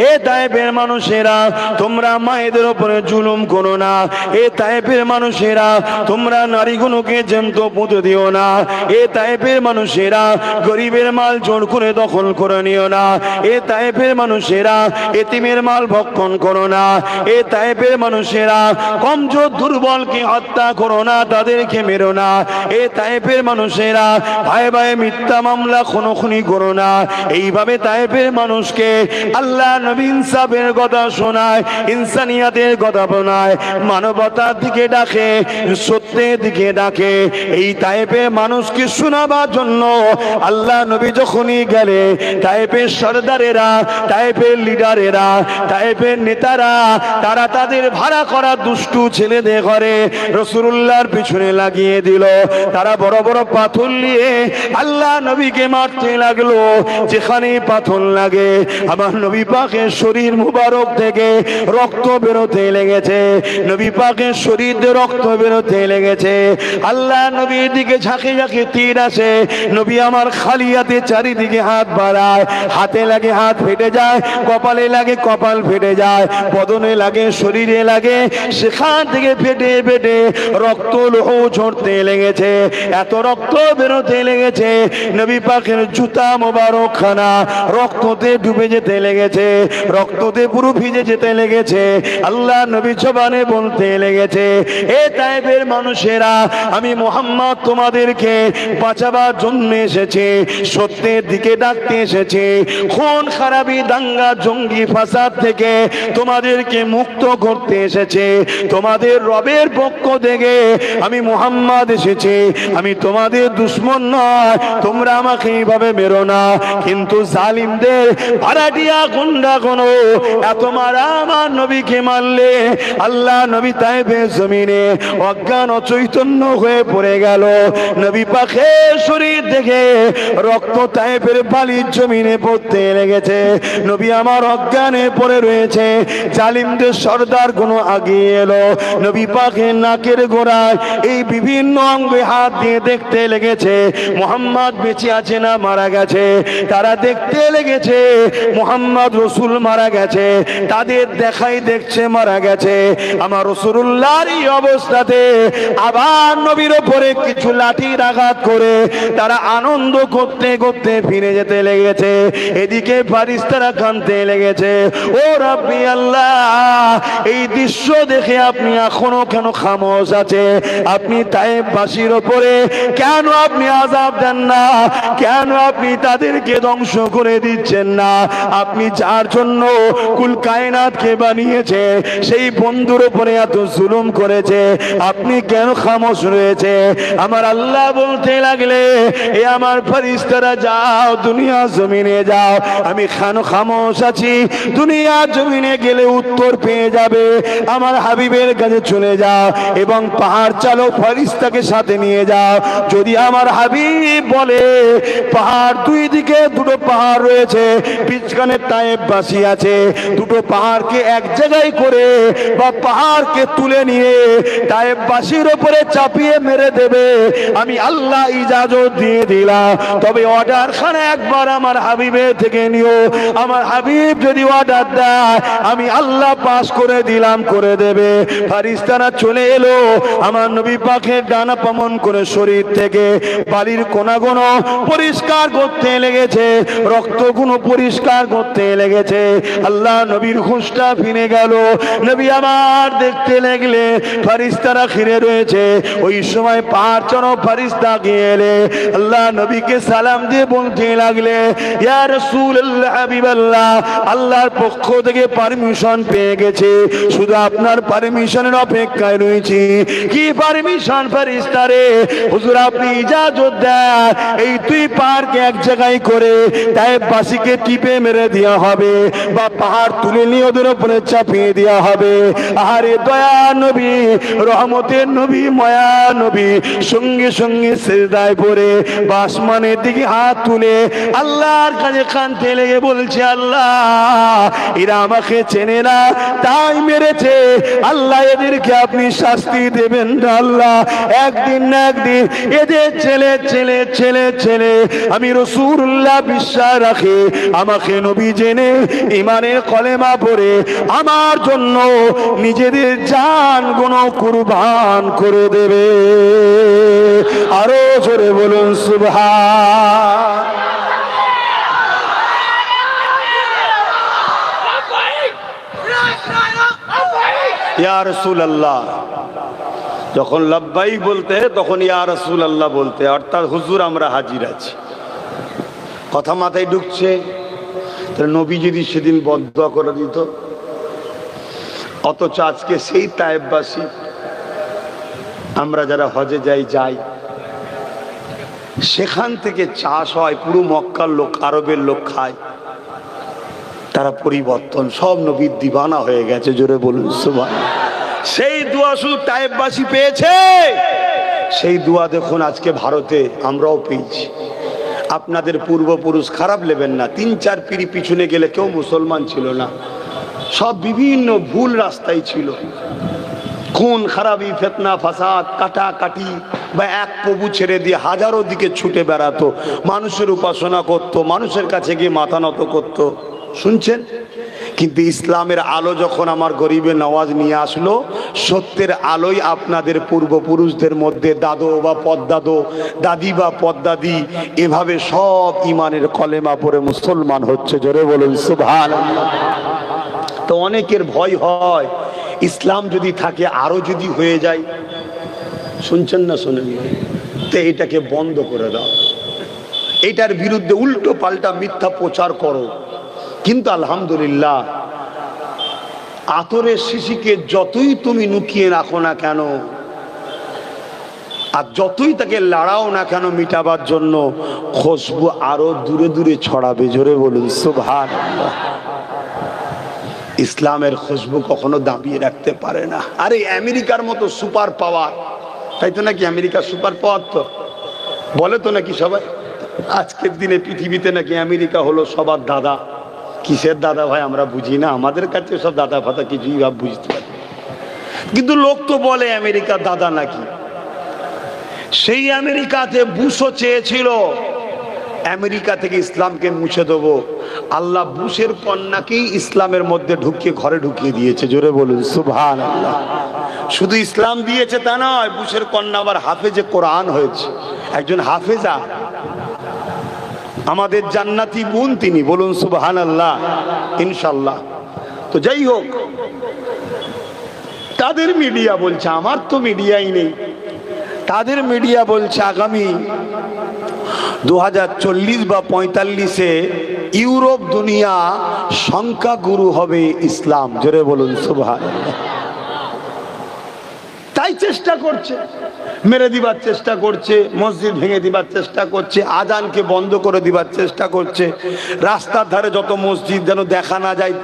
এ তায়েফের মানুষেরা, তোমরা মায়েদের উপরে জুলুম করো না। এ তায়েফের মানুষেরা, তোমরা নারীগুলোকে জ্যান্ত পুঁতে দিও না। এ তায়েফের মানুষেরা, গরিবের মাল জোর করে দখল করে নিও না। এ তায়েফের মানুষেরা, এতিমের মাল ভক্ষণ করো না। এ তায়েফের মানুষেরা, কমজোর দুর্বলকে হত্যা করো না, তাদেরকে মেরো না। এ তায়েফের মানুষেরা ভাই ভাই মিথ্যা মামলা খুনোখুনি করো না। এইভাবে তায়েফের মানুষকে আল্লাহ নবী ইনসাফের কথা শোনায়, ইনসানিয়াতের কথা শোনায়, মানবতার দিকে ডাকে, সত্যের দিকে ডাকে। এই তায়েফের মানুষকে শোনাবার জন্য আল্লাহ নবী যখনই গেলে তায়েফের সরদারেরা, তায়েফের লিডারেরা, তায়েফের নেতারা তারা তাদের ভাড়া করা দুষ্টু ছেলেদের ঘরে রাসূলুল্লাহর পিছনে লাগিয়ে দিল। তারা বড় বড় পাথর নিয়ে আল্লাহ নবীকে মারতে লাগলো। যেখানে পাথর লাগে আমার নবী পাকের শরীর মুবারক থেকে রক্ত বেরোতে লেগেছে, নবী পাকের শরীর দিয়ে রক্ত বেরোতে লেগেছে। আল্লাহ নবীর দিকে ঝাঁকে ঝাঁকে তীর আসে, নবী আমার খালি হাতে চারিদিকে হাত বাড়ায়, হাতে লাগে হাত ফেটে যায়, কপালে লাগে কপাল ফেটে যায়, বদনে লাগে শরীরে লাগে, সেখান থেকে ফেটে ফেটে রক্ত লোহ ঝরতে লেগেছে। এত রক্ত বেরোতে লেগেছে, নবী পাকের জুতা মোবারক খানা রক্ততে ডুবে যেতে লেগেছে, রক্ততে পুরো ভিজে যেতে লেগেছে। আল্লাহ নবী জবানে বলতে লেগেছে, এ তায়েফের মানুষেরা আমি মুহাম্মদ তোমাদেরকে বাঁচাবার জন্য এসেছি, সত্যের দিকে ডাকতে এসেছি, খুন খারাপি দাঙ্গা জঙ্গি ফাসাদ থেকে তোমাদেরকে মুক্ত করতে এসেছে। তোমাদের রবের পক্ষ থেকে আমি মুহাম্মদ এসেছি, আমি তোমাদের দুশমন নয়, তোমরা আমাকে এইভাবে মেরো না। কিন্তু জালিমদের ভাড়াটিয়া গুন্ডা কোনো এত মারা আমার নবীকে মারলে আল্লাহ নবী তায়েফের জমিনে অজ্ঞান অচৈতন্য হয়ে পড়ে গেল। নবী পাকের শরীর দেখে রক্ত তায়েফের বালির জমিনে পড়তে লেগেছে, নবী আমার অজ্ঞানে পড়ে রয়েছে। জালিমদের সর্দার কোনো আগিয়ে এলো, নবী পাকের নাকের গোড়ায় এই বিভিন্ন অঙ্গে হাত দিয়ে দেখতে লেগেছে মুহাম্মদ বেঁচে আছে না মারা গেছে। তারা দেখতে লেগেছে মুহাম্মদ রসুল মারা গেছে, তাদের দেখাই দেখছে মারা গেছে। আমার রাসূলুল্লাহর এই অবস্থাতে আবার নবীর উপরে কিছু লাঠির আঘাত করে তারা আনন্দ করতে করতে ফিরে যেতে লেগেছে। এদিকে ফারিস্তারা কাঁদতে লেগেছে, ও রাব্বি আল্লাহ, এই দৃশ্য দেখে আপনি এখনো কেন খামোশ আছে? আপনি তায়েফবাসীর উপরে কেন আপনি আযাব দেন না? কেন আপনি তাদেরকে ধ্বংস করে দিচ্ছেন না? আপনি যার জন্য কুল কায়নাতকে বানিয়েছে সেই বন্ধুর উপরে এত জুলুম করেছে, আপনি কেন খামোশ রয়েছে? আমার আল্লাহ বলতে লাগলে, এ আমার ফেরেশতারা যাও দুনিয়া জমিনে যাও, আমি খামোশ আছি, দুনিয়া জমিনে গেলে উত্তর পেয়ে যাবে। আমার হাবিবের কাছে চলে যাও এবং পাহাড় চালক ফেরেশতাকে সাথে নিয়ে যাও। যদি আমার হাবিব বলে পাহাড় দুই দিকে দুটো পাহাড় রয়েছে, পিছখানে তায়েফবাসী আছে, দুটো পাহাড়কে এক জায়গায় করে বা পাহাড়কে তুলে নিয়ে তায়েফবাসীর উপরে চাপিয়ে মেরে দেবে, আমি আল্লাহ ইজাজত দিয়ে দিলাম। তবে অর্ডার খানে একবার আমার হাবিবের থেকে নিও। আমার হাবিব যদি অর্ডার দেয় আমি আল্লাহ পাস করে দিলাম, করে দেবে। ফেরেশতারা চলে এলো, আমার নবী পাকের ডানা পামন করে শরীর থেকে বালির কোনাগুলো পরিষ্কার করতে লেগেছে, রক্তগুলো পরিষ্কার করতে লেগেছে। আল্লাহ নবীর হুঁশটা ফিরে গেল, নবী আমার দেখতে লাগলে ফেরেশতারা ঘিরে রয়েছে। ওই সময় পাহাড় চড়ো ফেরেশতা গেলে আল্লাহ নবীকে সালাম দিয়ে বলতে লাগলে, ইয়া রাসূলুল্লাহ, হাবিবাল্লাহ, আল্লাহর পক্ষ থেকে পারমিশন পেয়ে গেছে, শুধু আপনার পারমিশনের অপেক্ষায় রয়েছি। কি পারমিশন ফেরেশতারে? হুজুর আপনি ইজাজত দেন, এই দুই পাহাড়কে এক জায়গায় করে তায়েফবাসীকে টিপে মেরে দেওয়া হবে বা পাহাড় তুলে নিয়ে ওদের উপরে চাপিয়ে দেওয়া হবে। আরে দয়া নবী, রহমতের নবী, মায়া নবী সঙ্গে সঙ্গে সিজদায় পড়ে বা আসমানের দিকে হাত তুলে আল্লাহর কাছে কাঁদতে লেগে বলছে, আল্লাহ এরা আমাকে চেনে না তাই মেরেছে, আল্লাহ এদেরকে আপনি শাস্তি দেবেন না আল্লাহ, একদিন না একদিন এদের ছেলে ছেলে ছেলে ছেলে আমি রাসূলুল্লাহ বিশ্বাস রাখে আমাকে নবী জেনে ইমানের কলেমা পড়ে আমার জন্য নিজেদের জান গুণ কুরবান করে দেবে। আরো জোরে বলুন সুবহান। ইয়া রাসূলুল্লাহ। যখন লাব্বাইক বলতে তখন ইয়া রাসূলুল্লাহ বলতে, অর্থাৎ হুজুর আমরা হাজির আছি। কথা মাথায় ঢুকছে? তাহলে নবী যদি সেদিন বদদুয়া করে দিত, অথচ আজকে সেই তায়েববাসী, আমরা যারা হজে যাই, সেখান থেকে চাষ হয়, পুরো মক্কার লোক, আরবের লোক খায়, তারা পরিবর্তন, সব নবীর দিবানা হয়ে গেছে। জোরে বলুন সুবহানাল্লাহ। সেই দোয়া শুধু তায়েববাসী পেয়েছে, সেই দোয়া দেখুন আজকে ভারতে আমরাও পেয়েছি। আপনাদের পূর্বপুরুষ, খারাপ নেবেন না, 3-4 পিঁড়ি পিছনে গেলে কেউ মুসলমান ছিল না, সব বিভিন্ন ভুল রাস্তায় ছিল। খুন খারাপি, ফিতনা ফাসাদ, কাটাকাটি, বা এক প্রভু ছেড়ে দিয়ে হাজারো দিকে ছুটে বেড়াতো, মানুষের উপাসনা করত, মানুষের কাছে গিয়ে মাথা নত করত। শুনছেন? কিন্তু ইসলামের আলো যখন আমার গরিবে নওয়াজ নিয়ে আসলো, সত্যের আলোয় আপনাদের পূর্বপুরুষদের মধ্যে দাদু বা পদ্দাদো, দাদি বা পদ্দাদি, এভাবে সব ইমানের কলেমা পড়ে মুসলমান হচ্ছে। জোরে বলুন সুবহানাল্লাহ। তো অনেকের ভয় হয়, ইসলাম যদি থাকে আরো যদি হয়ে যায়। শুনছেন না শোনেন? তো এটাকে বন্ধ করে দাও, এটার বিরুদ্ধে উল্টো পাল্টা মিথ্যা প্রচার করো। কিন্তু আলহামদুলিল্লাহ, আতরের শিশিকে যতই তুমি লুকিয়ে রাখো না কেন, আর যতই তাকে লড়াও না কেন মিটাবার জন্য, খুশবু আরো দূরে দূরে ছড়াবে। জোরে বলুন সুবহানাল্লাহ। ইসলামের খুশবু কখনো দাবিয়ে রাখতে পারে না। আরে আমেরিকার মতো সুপার পাওয়ার, তাই তো নাকি আমেরিকা সুপার পাওয়ার, তো বলে তো নাকি সবাই, আজকের দিনে পৃথিবীতে নাকি আমেরিকা হলো সবার দাদা। কিসের দাদা ভাই আমরা বুঝি না, আমাদের কাছে সব দাদা ফাদা কিছুই ভাব বুঝতে পারি, কিন্তু লোক তো বলে আমেরিকা দাদা নাকি। সেই আমেরিকাতে বুশও চেয়েছিল আমেরিকা থেকে ইসলামকে মুছে দেবো, আল্লাহ বুশের কন্যাকেই ইসলামের মধ্যে ঢুকিয়ে ঘরে ঢুকিয়ে দিয়েছে। জোরে বলুন সুবহানাল্লাহ। শুধু ইসলাম দিয়েছে তা নয়, বুশের কন্যা আবার হাফেজে কোরআন হয়েছে, একজন হাফেজা, আমাদের জান্নাতি বোন তিনি। বলুন সুবহানাল্লাহ, ইনশাআল্লাহ। তো যাই হোক, তাদের মিডিয়া বলছে, আমার তো মিডিয়াই নেই, তাদের মিডিয়া বলছে আগামী 2040 বা 45-এ ইউরোপ দুনিয়া সংখ্যাগুরু হবে ইসলাম। জোরে বলুন সুবহানাল্লাহ। তাই চেষ্টা করছে, মেরে দিবার চেষ্টা করছে, মসজিদ ভেঙে দিবার চেষ্টা করছে, আজানকে বন্ধ করে দিবার চেষ্টা করছে, রাস্তার ধারে যত মসজিদ যেন দেখা না যায়,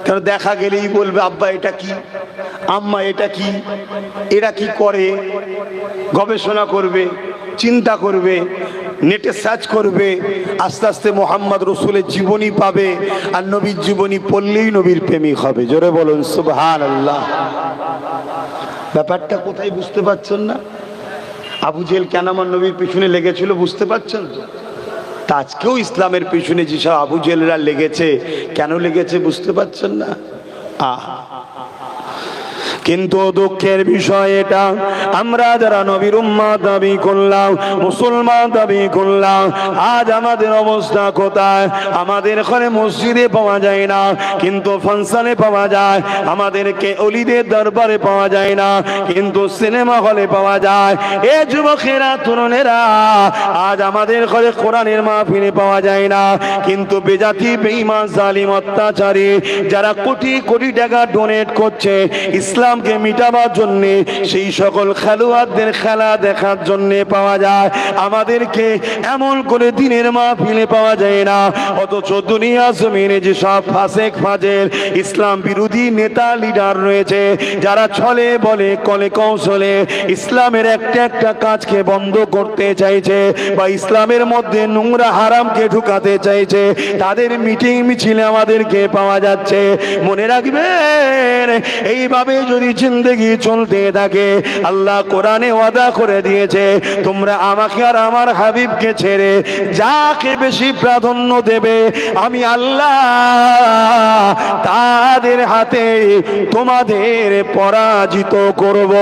কেন দেখা গেলেই বলবে আব্বা এটা কি, আম্মা এটা কি, এরা কি করে, গবেষণা করবে, চিন্তা করবে, নেটে সার্চ করবে, আস্তে আস্তে মোহাম্মদ রসুলের জীবনী পাবে, আর নবীর জীবনী পড়লেই নবীর প্রেমিক হবে। জোরে বলুন সুবহানাল্লাহ। ব্যাপারটা কোথায় বুঝতে পারছেন না? আবু জেহেল কেন আমার নবীর পিছনে লেগেছিল বুঝতে পারছেন তো? তা আজকেও ইসলামের পিছনে যেসব আবু জেহেলরা লেগেছে, কেন লেগেছে বুঝতে পারছেন না? কিন্তু দুঃখের বিষয় এটা, আমরা যারা নবীর উম্মত দাবি করলাম, মুসলমান দাবি করলাম, আজ আমাদের অবস্থা কোথায়? আমাদের ঘরে মসজিদে পাওয়া যায় না, কিন্তু ফাংশনে পাওয়া যায়। আমাদেরকে অলিদের দরবারে পাওয়া যায় না, কিন্তু সিনেমা হলে পাওয়া যায়। এ যুবকেরা, তরুণেরা, আজ আমাদের ঘরে কোরআনের মাহফিলে পাওয়া যায় না, কিন্তু বেজাতি বেঈমান জালিম অত্যাচারী যারা কোটি কোটি টাকা ডোনেট করছে ইসলামকে মিটাবার জন্য, সেই সকল খেলোয়াড়দের খেলা দেখার জন্য পাওয়া যায়। আমাদেরকে এমন করে দিনের মাহফিলে পাওয়া যায় না, অথচ দুনিয়া জমিনে যে সব ফাসেক ফাজেল ইসলাম বিরোধী নেতা লিডার রয়েছে, যারা ছলে বলে কলে কৌশলে ইসলামের একটা একটা কাজকে বন্ধ করতে চাইছে, বা ইসলামের মধ্যে নোংরা হারামকে ঢুকাতে চাইছে, তাদের মিটিং মিছিলে আমাদেরকে পাওয়া যাচ্ছে। মনে রাখবেন, এইভাবে যদি জিন্দেগি চলতে থাকে, আল্লাহ কোরআনে ওয়াদা করে দিয়েছে, তোমরা আমাকে আর আমার হাবিবকে ছেড়ে যাকে বেশি প্রাধান্য দেবে, আমি আল্লাহ তাদের হাতে তোমাদের পরাজিত করব।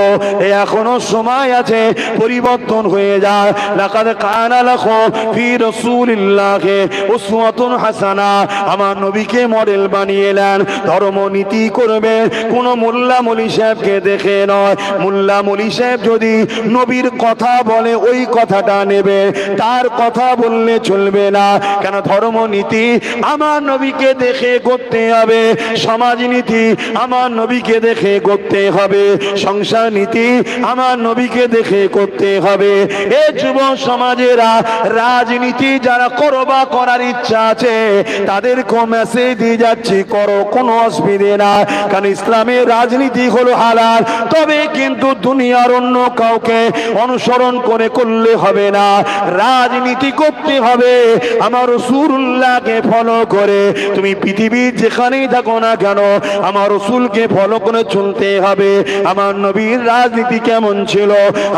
এখনো সময় আছে, পরিবর্তন হয়ে যায়। লাকাদ কানা লাকুম ফি রাসূলিল্লাহি উসওয়াতুন হাসানা, আমার নবীকে মডেল বানিয়ে নেন। ধর্ম নীতি করবে কোন মোল্লা মলি সাহেবকে দেখে নয়। মোল্লা মলি সাহেব যদি নবীর কথা বলে ওই কথাটা নেবে, তার কথা বললে চলবে না। কেন? ধর্ম নীতি আমার নবীকে দেখে করতে হবে, সমাজ নীতি আমার নবীকে দেখে করতে হবে, সংসার নীতি আমার নবীকে দেখে করতে হবে। এ যুব সমাজেরা রাজনীতি যারা করবা করার ইচ্ছা আছে তাদেরকে মেসেজ দিয়ে যাচ্ছি, করো, কোনো অসুবিধে না। কারণ ইসলামের রাজনীতি হলো হালাল, তবে কিন্তু দুনিয়ার অন্য কাউকে অনুসরণ করে করলে হবে না। রাজনীতি করতে হবে আমার রাসূলুল্লাহকে ফলো করে। তুমি পৃথিবীর যেখানেই থাকো না কেন আমার রাসূলকে ফলো করে চলতে হবে। আমার নবীর রাজনীতি কেমন ছিল?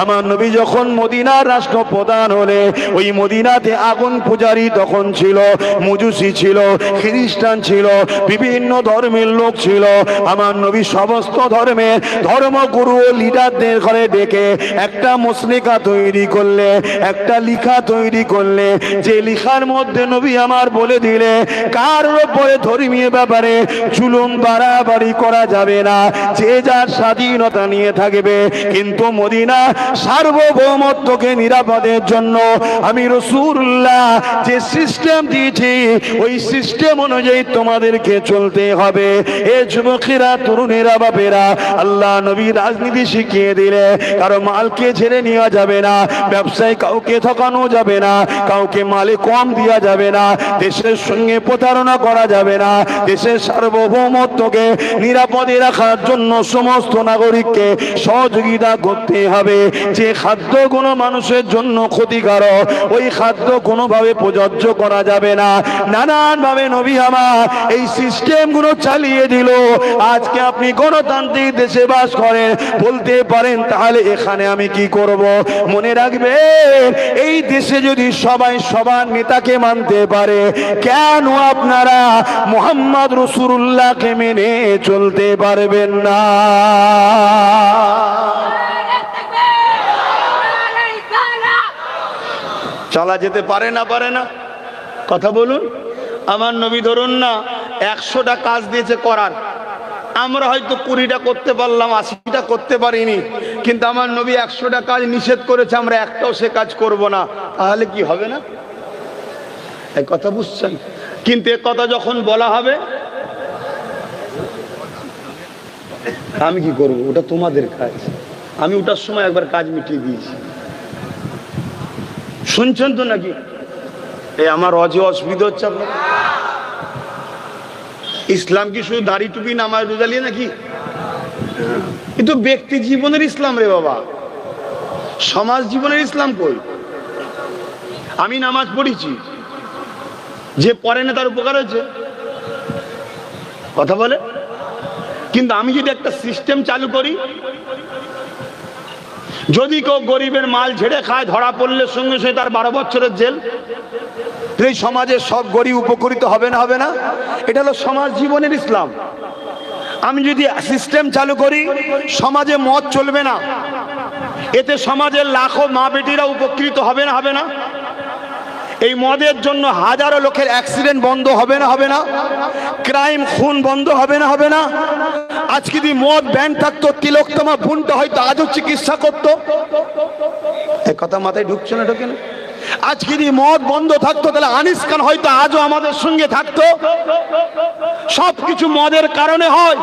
আমার নবী যখন মদিনার রাষ্ট্রপ্রধান হলে ওই মদিনাতে আগুন পূজারী তখন ছিল, মজুসি ছিল, খ্রিস্টান ছিল, বিভিন্ন ধর্মের লোক ছিল। আমার নবী সমস্ত ধর্মের ধর্মগুরু ও লিডারদের ঘরে ডেকে একটা মুসলিকা তৈরি করলে, একটা লিখা তৈরি করলে, যে লিখার মধ্যে নবী আমার বলে দিলে কার উপরে ধর্মীয় ব্যাপারে জুলুম বাড়াবাড়ি করা যাবে না, যে যার স্বাধীনতা নিয়ে থাকবে, কিন্তু মদিনা সার্বভৌমত্বকে নিরাপদের জন্য আমি রাসূলুল্লাহ যে সিস্টেম দিয়েছি ওই সিস্টেম অনুযায়ী তোমাদেরকে চলতে হবে। এ যুবকেরা, তরুণেরা, বাপেরা, আল্লাহ নবী রাজনীতি শিখিয়ে দিলে কারো মালকে ছেড়ে নেওয়া যাবে না, ব্যবসায় কাউকে ঠকানো যাবে না, কাউকে মালে কম দেওয়া যাবে না, দেশের সঙ্গে প্রতারণা করা যাবে না, দেশের সার্বভৌমত্বকে নিরাপদে রাখার জন্য সমস্ত নাগরিককে সহযোগিতা করতে হবে। যে খাদ্য কোনো মানুষের জন্য ক্ষতিকারক ওই খাদ্য কোনোভাবে প্রযোজ্য করা যাবে না। নানানভাবে নবী আমার এই সিস্টেমগুলো চালিয়ে দিল। আজকে আপনি গণতান্ত্রিক দেশে বাস করেন, বলতে পারেন তাহলে এখানে আমি কি করব? মনে রাখবেন, এই দেশে যদি সবাই সবার নেতাকে মানতে পারে, কেন আপনারা মুহাম্মদ রাসূলুল্লাহকে মেনে চলতে পারবেন না? চলা যেতে পারে না? পারে না? কথা বলুন। আমার নবী ধরুন না 100টা কাজ দিয়েছে করার, আমরা হয়তো 20টা করতে পারলাম, 80টা করতে পারিনি, কিন্তু আমার নবী 100টা কাজ নিষেধ করেছে, আমরা একটাও সে কাজ করব না, তাহলে কি হবে না? এই কথা বুঝছেন? কিন্তু এ কথা যখন বলা হবে আমি কি করব? ওটা তোমাদের কাজ, আমি ওটার সময় একবার কাজ মিটিয়ে দিয়েছি। শুনছেন তো নাকি? এই আমার অসুবিধা হচ্ছে আপনার? ইসলাম কি শুধু দাড়ি টুপি নামাজ রোজা নিয়ে নাকি? কিন্তু ব্যক্তি জীবনের ইসলাম রে বাবা, সমাজ জীবনের ইসলাম কই? আমি নামাজ পড়েছি, যে পড়ে না তার উপকার হয়েছে, কথা বলে। কিন্তু আমি যদি একটা সিস্টেম চালু করি, যদি কেউ গরিবের মাল ঝেড়ে খায়, ধরা পড়লে সঙ্গে সঙ্গে তার 12 বছরের জেল, এই সমাজের সব গরিব উপকৃত হবে না? হবে না? এটা হলো সমাজ জীবনের ইসলাম। আমি যদি সিস্টেম চালু করি, সমাজে মদ চলবে না, এতে সমাজের লাখো মা বেটিরা উপকৃত হবে না? হবে না? এই মদের জন্য হাজারো লোকের অ্যাক্সিডেন্ট বন্ধ হবে না? হবে না? ক্রাইম, খুন বন্ধ হবে না? হবে না? আজকে যদি মদ ব্যান থাকতো, তিলোত্তমা বোনটা হয়তো আজও চিকিৎসা করতো। এই কথা মাথায় ঢুকছে না? ঢোকে না? আজকে যদি মদ বন্ধ থাকতো তাহলে আনিস খান হয়তো আজও আমাদের সঙ্গে থাকতো। সবকিছু মদের কারণে হয়।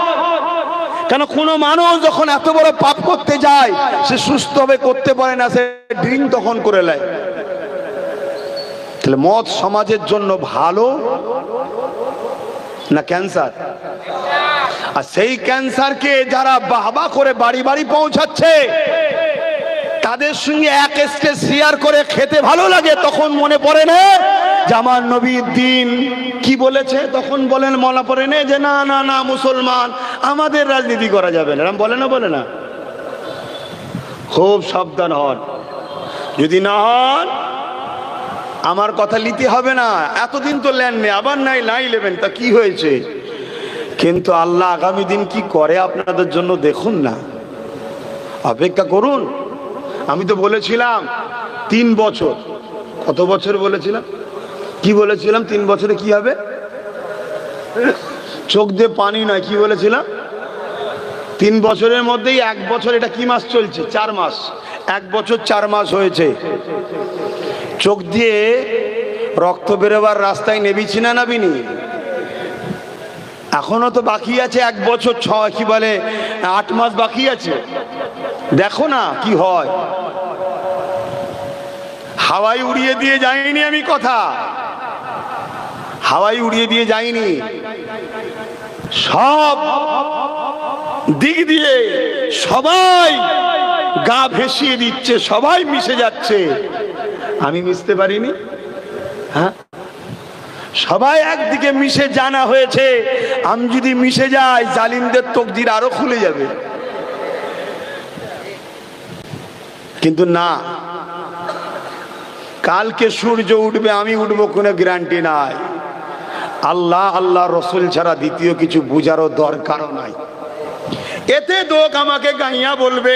কেন? কোনো মানুষ যখন এত বড় পাপ করতে যায় সে সুস্থভাবে করতে পারে না, সে ড্রিঙ্ক তখন করে নেয়। তাহলে মদ সমাজের জন্য ভালো না ক্যান্সার? আর সেই ক্যান্সারকে যারা বাহবা করে বাড়ি বাড়ি পৌঁছাচ্ছে, তাদের সঙ্গে এক স্টেজ শেয়ার করে খেতে ভালো লাগে, তখন মনে পড়ে না যে আমার নবীর দিন কি বলেছে? তখন বলেন মনে পড়ে না যে না না না মুসলমান আমাদের রাজনীতি করা যাবে না, এরকম বলে না, বলে না? খুব সাবধান হন, যদি না হন আমার কথা নিতে হবে না। এতদিন তো লেন নেই, আবার নাই নেবেন, তা কি হয়েছে? কিন্তু আল্লাহ আগামী দিন কি করে আপনাদের জন্য দেখুন না, অপেক্ষা করুন। আমি তো বলেছিলাম 3 বছর, কত বছর বলেছিলাম, কি বলেছিলাম 3 বছরে কি হবে? চোখ দিয়ে পানি নয়, কি বলেছিলাম? 3 বছরের মধ্যেই 1 বছর, এটা কি মাস চলছে? 4 মাস, 1 বছর 4 মাস হয়েছে। চোখ দিয়ে রক্ত বেরোবার রাস্তায় নেবিছি না নাবিনি? এখনো তো বাকি আছে 1 বছর 8 মাস বাকি আছে। দেখো না কি হয়। হাওয়াই উড়িয়ে দিয়ে যাইনি আমি কথা, হাওয়াই উড়িয়ে দিয়ে যাইনি, সব দিক দিয়ে সবাই গা ভেসিয়ে দিচ্ছে, সবাই মিশে যাচ্ছে। আমি মিশতে পারিনি? হ্যাঁ, সবাই একদিকে মিশে জানা হয়েছে। আমি যদি মিশে যাই জালিমদের তকদির আরো খুলে যাবে। কিন্তু না, কালকে সূর্য উঠবে, আমি উঠবো, কোনো গ্যারান্টি নাই। আল্লাহ আল্লাহ রসুল ছাড়া দ্বিতীয় কিছু বুঝারও দরকারও নাই। এতে লোক আমাকে গাইয়া বলবে,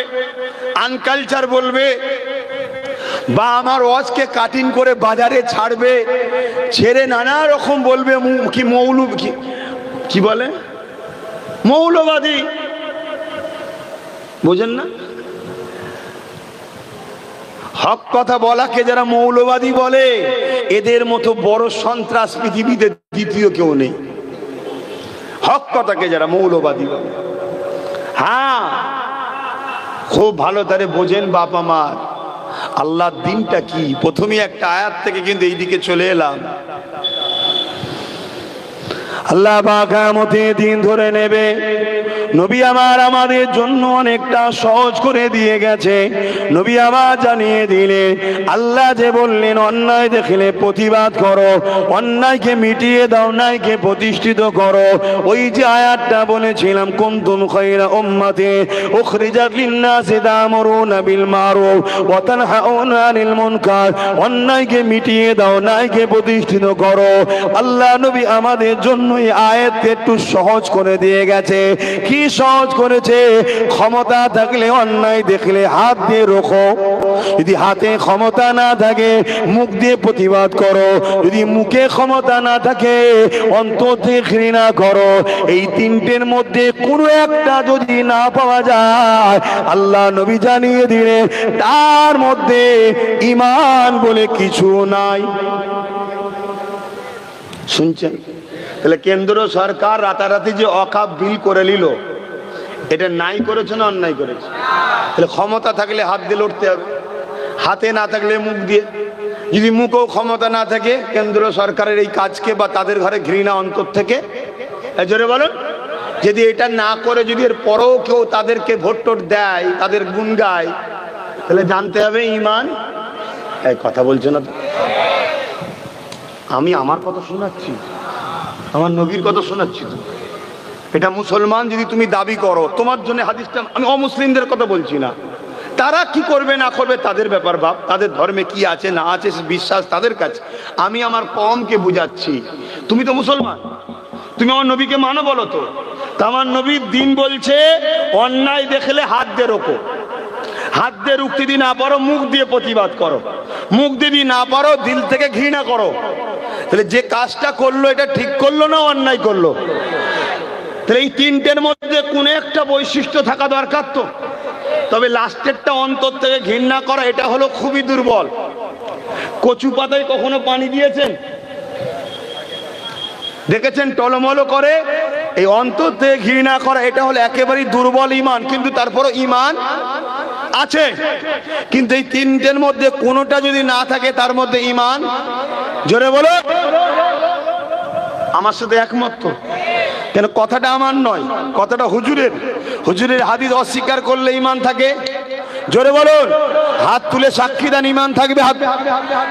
আনকালচার বলবে, বা আমার ওয়াজকে কাটিং করে বাজারে ছাড়বে, ছেড়ে নানা রকম বলবে, কি মৌলবি, কি বলে, মৌলবাদী, বুঝেন না? হক কথা বলাকে যারা মৌলবাদী বলে, এদের মতো বড় সন্ত্রাস পৃথিবীতে দ্বিতীয় কেউ নেই। হক কথাকে যারা মৌলবাদী বলে, হ্যাঁ, খুব ভালো তারে বোঝেন বাপ আমার, আল্লাহর দিনটা কি। প্রথমে একটা আয়াত থেকে কিন্তু এইদিকে চলে এলাম। আল্লাহ পাক কিয়ামতের দিন ধরে নেবে। নবী আমার আমাদের জন্য অনেকটা সহজ করে দিয়ে গেছে। নবী আমার জানিয়ে দিলেন, আল্লাহ যে বললেন অন্যায় দেখলে প্রতিবাদ করো, অন্যায়কে মিটিয়ে দাও, ন্যায়কে প্রতিষ্ঠিত করো। ওই যে আয়াতটা বলেছিলাম, কুনতুম খায়রা উম্মাতিন উখরিজাত লিন-নাসি তা'মুরুনা বিল মারুফ ওয়া তানহাউনা আনিল মুনকার। অন্যায়কে মিটিয়ে দাও, ন্যায়কে প্রতিষ্ঠিত করো। আল্লাহ নবী আমাদের জন্য এই আয়াতকে একটু সহজ করে দিয়ে গেছে। কি সহজ করেছে? ক্ষমতা থাকলে অন্যায় দেখলে হাত দিয়ে রোখো, যদি হাতে ক্ষমতা না থাকে মুখ দিয়ে প্রতিবাদ করো, যদি মুখে ক্ষমতা না থাকে অন্তর থেকে ঘৃণা করো। এই তিনটের মধ্যে কোনো একটা যদি না পাওয়া যায়, আল্লাহ নবী জানিয়ে দিলেন তার মধ্যে ঈমান বলে কিছু নাই। শুনছেন? তাহলে কেন্দ্র সরকার রাতারাতি যে ওয়াকফ বিল করে নিল, এটা নাই করেছে না অন্যায় করেছে? তাহলে ক্ষমতা থাকলে হাত দিয়ে লড়তে হবে, হাতে না থাকলে মুখ দিয়ে। যদি মুখেও ক্ষমতা না থাকে কেন্দ্র সরকারের এই কাজকে বা তাদের ঘরে ঘৃণা অন্তর থেকে, জোরে বলুন, যদি এটা না করে যদি এর পরেও কেউ তাদেরকে ভোট টোট দেয়, তাদের গুণ গায়, তাহলে জানতে হবে ঈমান। এই কথা বলছে না তো? আমি আমার কথা শোনাচ্ছি, আমার নবীর কথা শোনাচ্ছি তো। এটা মুসলমান যদি তুমি দাবি করো, তোমার জন্য হাদিসটা, আমি অমুসলিমদের কথা বলছি না। তারা কি করবে না করবে তাদের ব্যাপার বাপ, তাদের ধর্মে কি আছে না আছে বিশ্বাস তাদের কাছে। আমি আমার কওমকে বুঝাচ্ছি, তুমি তো মুসলমান, তুমি আমার নবীকে মানো বলো তো। আমার নবীর দিন বলছে অন্যায় দেখলে হাত দিয়ে রোকো, হাত দিয়ে রুখতে দি না পারো মুখ দিয়ে প্রতিবাদ করো, মুখ দিয়ে না পারো দিল থেকে ঘৃণা করো। তাহলে যে কাজটা করলো এটা ঠিক করলো না অন্যায় করলো? তাহলে এই তিনটের মধ্যে কোন একটা বৈশিষ্ট্য থাকা দরকার তো। তবে লাস্টেরটা অন্তর থেকে ঘৃণা করা, এটা হলো খুবই দুর্বল। কচু পাতায় কখনো পানি দিয়েছেন? দেখেছেন টলমলো করে? এই অন্তর থেকে ঘৃণা করা, এটা হলো একেবারেই দুর্বল ঈমান। কিন্তু তারপরও ঈমান আছে। কিন্তু এই তিনটের মধ্যে কোনোটা যদি না থাকে তার মধ্যে ঈমান, জোরে বলো, আমার সাথে একমত তো? কেন কথাটা আমার নয়, কথাটা হুজুরের। হুজুরের হাদিস অস্বীকার করলে ঈমান থাকে? জোরে বলুন, হাত তুলে সাক্ষী দেন ঈমান থাকবে,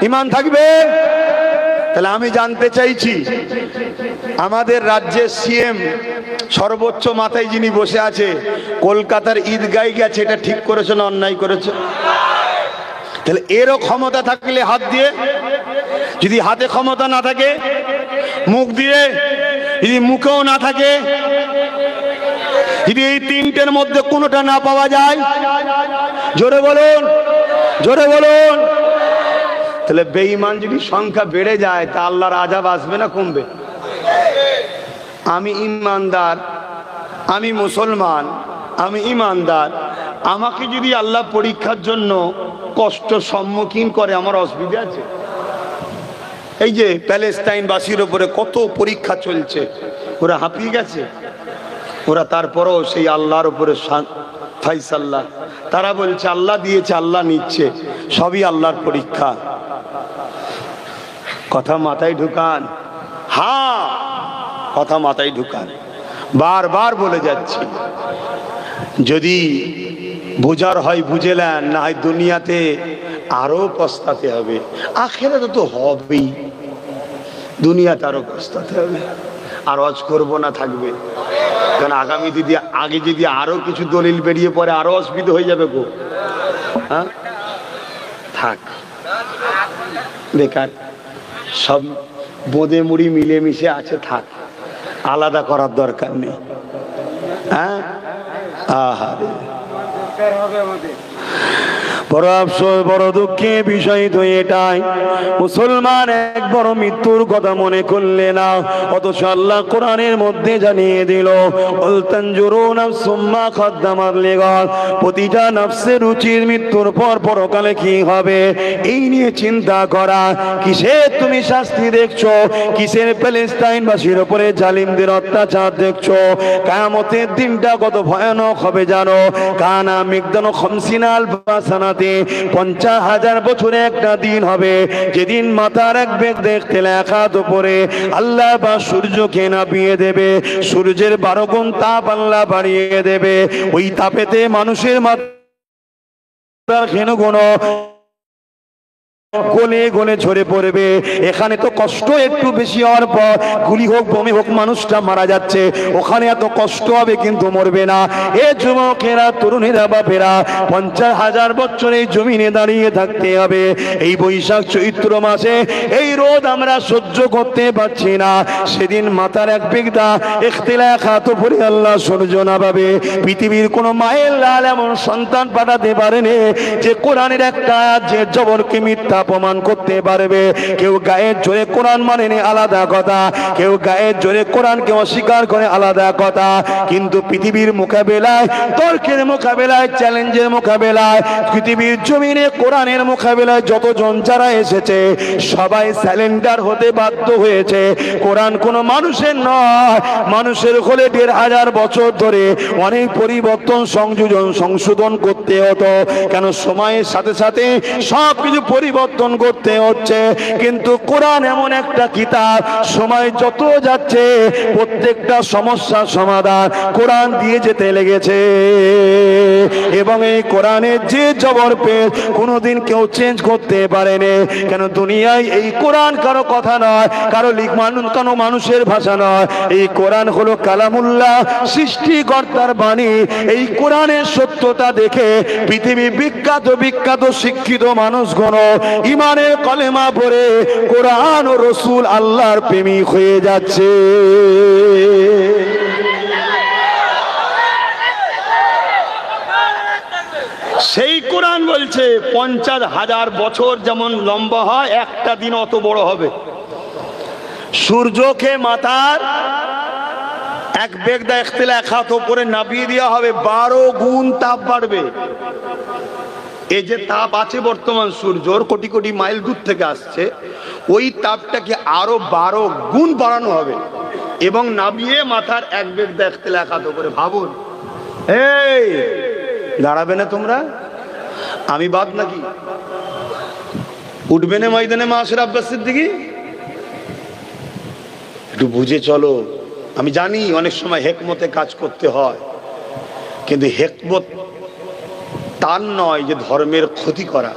ঈমান থাকবে। তাহলে আমি জানতে চাইছি, আমাদের রাজ্যের সিএম সর্বোচ্চ মাথায় যিনি বসে আছে, কলকাতার ঈদগায় গেছে, এটা ঠিক করেছে না অন্যায় করেছে? তাহলে এরও ক্ষমতা থাকলে হাত দিয়ে, যদি হাতে ক্ষমতা না থাকে, মুখ দিয়ে, যদি মুখেও না থাকে, যদি এই তিনটের মধ্যে কোনোটা না পাওয়া যায়, জোরে বলুন, জোরে বলুন, তাহলে বেঈমান যদি সংখ্যা বেড়ে যায় তা আল্লাহর আযাব আসবে না কমবে? আমি ইমানদার, আমি মুসলমান, আমি ইমানদার, আমাকে যদি আল্লাহ পরীক্ষার জন্য কষ্ট সম্মুখীন করে, আমার অসুবিধা আছে? এই যে প্যালেস্টাইনবাসীর উপরে কত পরীক্ষা চলছে, ওরা হাঁপিয়ে গেছে, ওরা তারপরও সেই আল্লাহর উপরে ফাইসাল্লাহ, তারা বলছে আল্লাহ দিয়েছে, আল্লাহ নিচ্ছে, সবই আল্লাহর পরীক্ষা। কথা মাথায় ঢুকান, হ্যাঁ কথা মাথায় ঢুকান, বারবার বলে যাচ্ছি। যদি বোঝার হয় বুঝে নেন, না হয় দুনিয়াতে আরো পস্তাতে হবে, আখেরাতে তো হবেই, দুনিয়াতে আরো পস্তাতে হবে। আর অজ করবো না থাকবে, কারণ আগামী যদি আগে যদি আরো কিছু দলিল বেরিয়ে পড়ে আরো অসুবিধা হয়ে যাবে গো। হ্যাঁ থাক, বেকার, সব বোঁদে মুড়ি মিলেমিশে আছে, থাক, আলাদা করার দরকার নেই। হ্যাঁ আহা, বড় আফসোস, বড় দুঃখের বিষয় তো এটাই, মুসলমান এক বড় মৃত্যুর কথা মনে করলে না, অথচ আল্লাহ কোরআনের মধ্যে জানিয়ে দিল, প্রতিটা নফসের রুচির মৃত্যুর পর পরকালে কি হবে এই নিয়ে চিন্তা করা। কিসের তুমি শাস্তি দেখছো, কিসের প্যালেস্টাইনবাসীর উপরে জালিমদের অত্যাচার দেখছো? কিয়ামতের দিনটা কত ভয়ানক হবে জানো? কানা মিকদানু খামসিনাল বাসানাতে, 50,000 বছরে একটা দিন হবে, যেদিন মাথার এক বেগ দেখতে লেখাত উপরে আল্লাহ বা সূর্যকে নামিয়ে দেবে, সূর্যের 12 গুণ তাপ আল্লাহ বাড়িয়ে দেবে, ওই তাপেতে মানুষের মাথার ঘেনুগুণ গলে গলে ঝরে পড়বে। এখানে তো কষ্ট একটু বেশি হওয়ার পর গুলি হোক বমি হোক মানুষটা মারা যাচ্ছে, ওখানে এত কষ্ট হবে কিন্তু মরবে না। এ যুবকেরা, তরুণেরা, বাপেরা, 50,000 বছর এই জমিনে দাঁড়িয়ে থাকতে হবে। এই বৈশাখ চৈত্র মাসে এই রোদ আমরা সহ্য করতে পারছি না, সেদিন মাথার এক বেগদা ইখতিলাফাত পড়ে আল্লাহ সূর্য নামাবে। পৃথিবীর কোন মায়ের লাল এমন সন্তান পাঠাতে পারেনি যে কোরআনের একটা আয়াত যে জবরকে মিথ্যা প্রমাণ করতে পারবে। কেউ গায়ের জোরে কোরআন মানেনি, আলাদা কথা, কেউ গায়ের জোরে কোরআনকে অস্বীকার করে, আলাদা কথা, কিন্তু পৃথিবীর মোকাবেলায়, তর্কের মোকাবেলায়, চ্যালেঞ্জের মোকাবেলায়, পৃথিবীর জমিনে কোরআনের মোকাবেলায় যতজন যারা এসেছে সবাই স্যালেন্ডার হতে বাধ্য হয়েছে। কোরআন কোনো মানুষের নয়, মানুষের হলে 1,500 বছর ধরে অনেক পরিবর্তন, সংযোজন, সংশোধন করতে হতো, কেন সময়ের সাথে সাথে সব কিছু পরিবর্তন করতে হচ্ছে। কিন্তু কোরআন এমন একটা কিতাব, সময় যত যাচ্ছে প্রত্যেকটা সমস্যার সমাধান কোরআন দিয়ে যেতে লেগেছে, এবং এই কোরআনের যে জবর পেশ কোনোদিন কেউ চেঞ্জ করতে পারেনি। কেন দুনিয়ায় এই কোরআন কারো কথা নয়, কারো কোনো মানুষের ভাষা নয়, এই কোরআন হলো কালামুল্লাহ, সৃষ্টিকর্তার বাণী। এই কোরআনের সত্যতা দেখে পৃথিবী বিখ্যাত বিখ্যাত শিক্ষিত মানুষগণ ইমানের কলেমা পড়ে কোরআন ও রসুল আল্লাহর প্রেমিক হয়ে যাচ্ছে। সেই কোরআন বলছে 50,000 বছর যেমন লম্বা হয়, একটা দিন অত বড় হবে। সূর্যকে মাথার এক বেগদা ইখতিলাফাত উপরে নামিয়ে দেওয়া হবে, 12 গুণ তাপ বাড়বে। এই যে তাপ আছে বর্তমান সূর্যর কোটি কোটি মাইল দূর থেকে আসছে, ওই তাপটাকে আরো 12 গুণ বাড়ানো হবে এবং নামিয়ে মাথার এক বেগদা ইখতিলাফাত উপরে। ভাবুন, এই দাঁড়াবে না তোমরা? আমি বাদ নাকি? উঠবে না ময়দানে মাশার আব্বাস সিদ্দিকী? একটু বুঝে চলো। আমি জানি অনেক সময় হেকমতে কাজ করতে হয়, কিন্তু হেকমত তার নয় যে ধর্মের ক্ষতি করা।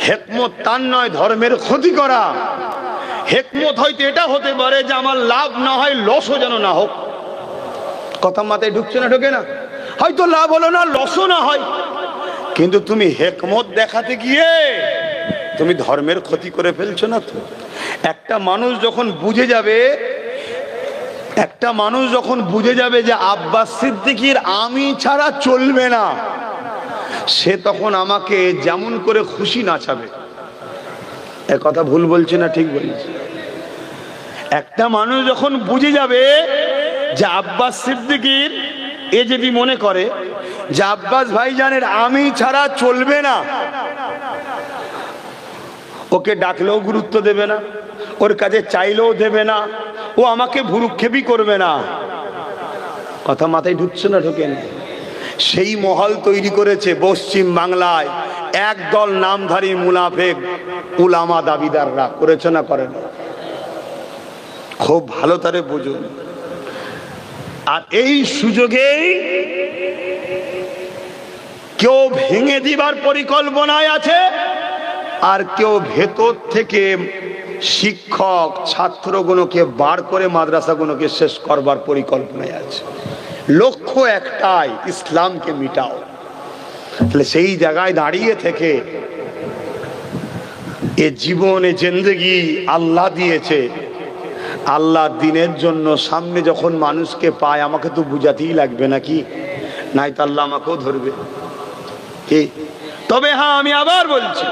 হেকমত তার নয় ধর্মের ক্ষতি করা। হেকমত হয়তো এটা হতে পারে যে আমার লাভ না হয়, লসও যেন না হোক। কথা মাথায় ঢুকছে না? ঢোকে না? হয়তো লাভ হলো না, লসও না হয়, কিন্তু তুমি হেকমত দেখাতে গিয়ে তুমি ধর্মের ক্ষতি করে ফেলছো না তো? একটা মানুষ যখন বুঝে যাবে যে আব্বাস সিদ্দিকীর আমি ছাড়া চলবে না, সে তখন আমাকে যেমন করে খুশি নাচাবে। এ কথা ভুল বলছে না ঠিক বলছে? একটা মানুষ যখন বুঝে যাবে যে আব্বাস সিদ্দিকীর, এ যদি মনে করে যে আব্বাস ভাইজানের আমি ছাড়া চলবে না, ওকে ডাকলেও গুরুত্ব দেবে না, ওর কাছে চাইলেও দেবে না, ও আমাকে ভুরুক্ষেপই করবে না। কথা মাথায় ঢুকছে না? ঢোকেন? সেই মহল তৈরি করেছে পশ্চিম বাংলায় একদল নামধারী মুনাফেক উলামা দাবিদাররা। করেছে না করে না? খুব ভালো তারে বুঝুন। আর এই সুযোগেই কেউ ভেঙে দিবার পরিকল্পনায় আছে, আর কেউ ভেতর থেকে শিক্ষক ছাত্রগুলোকে বার করে মাদ্রাসাগুলোকে শেষ করবার পরিকল্পনায় আছে। লক্ষ্য একটাই, ইসলামকে মিটাও। তাহলে সেই জায়গায় দাঁড়িয়ে থেকে এ জীবনে জিন্দেগি আল্লাহ দিয়েছে, আল্লাহ দিনের জন্য সামনে যখন মানুষকে পায়, আমাকে তো বুঝাতেই লাগবে নাকি? নাই তো আল্লাহ আমাকেও ধরবে। তবে হ্যাঁ, আমি আবার বলছি,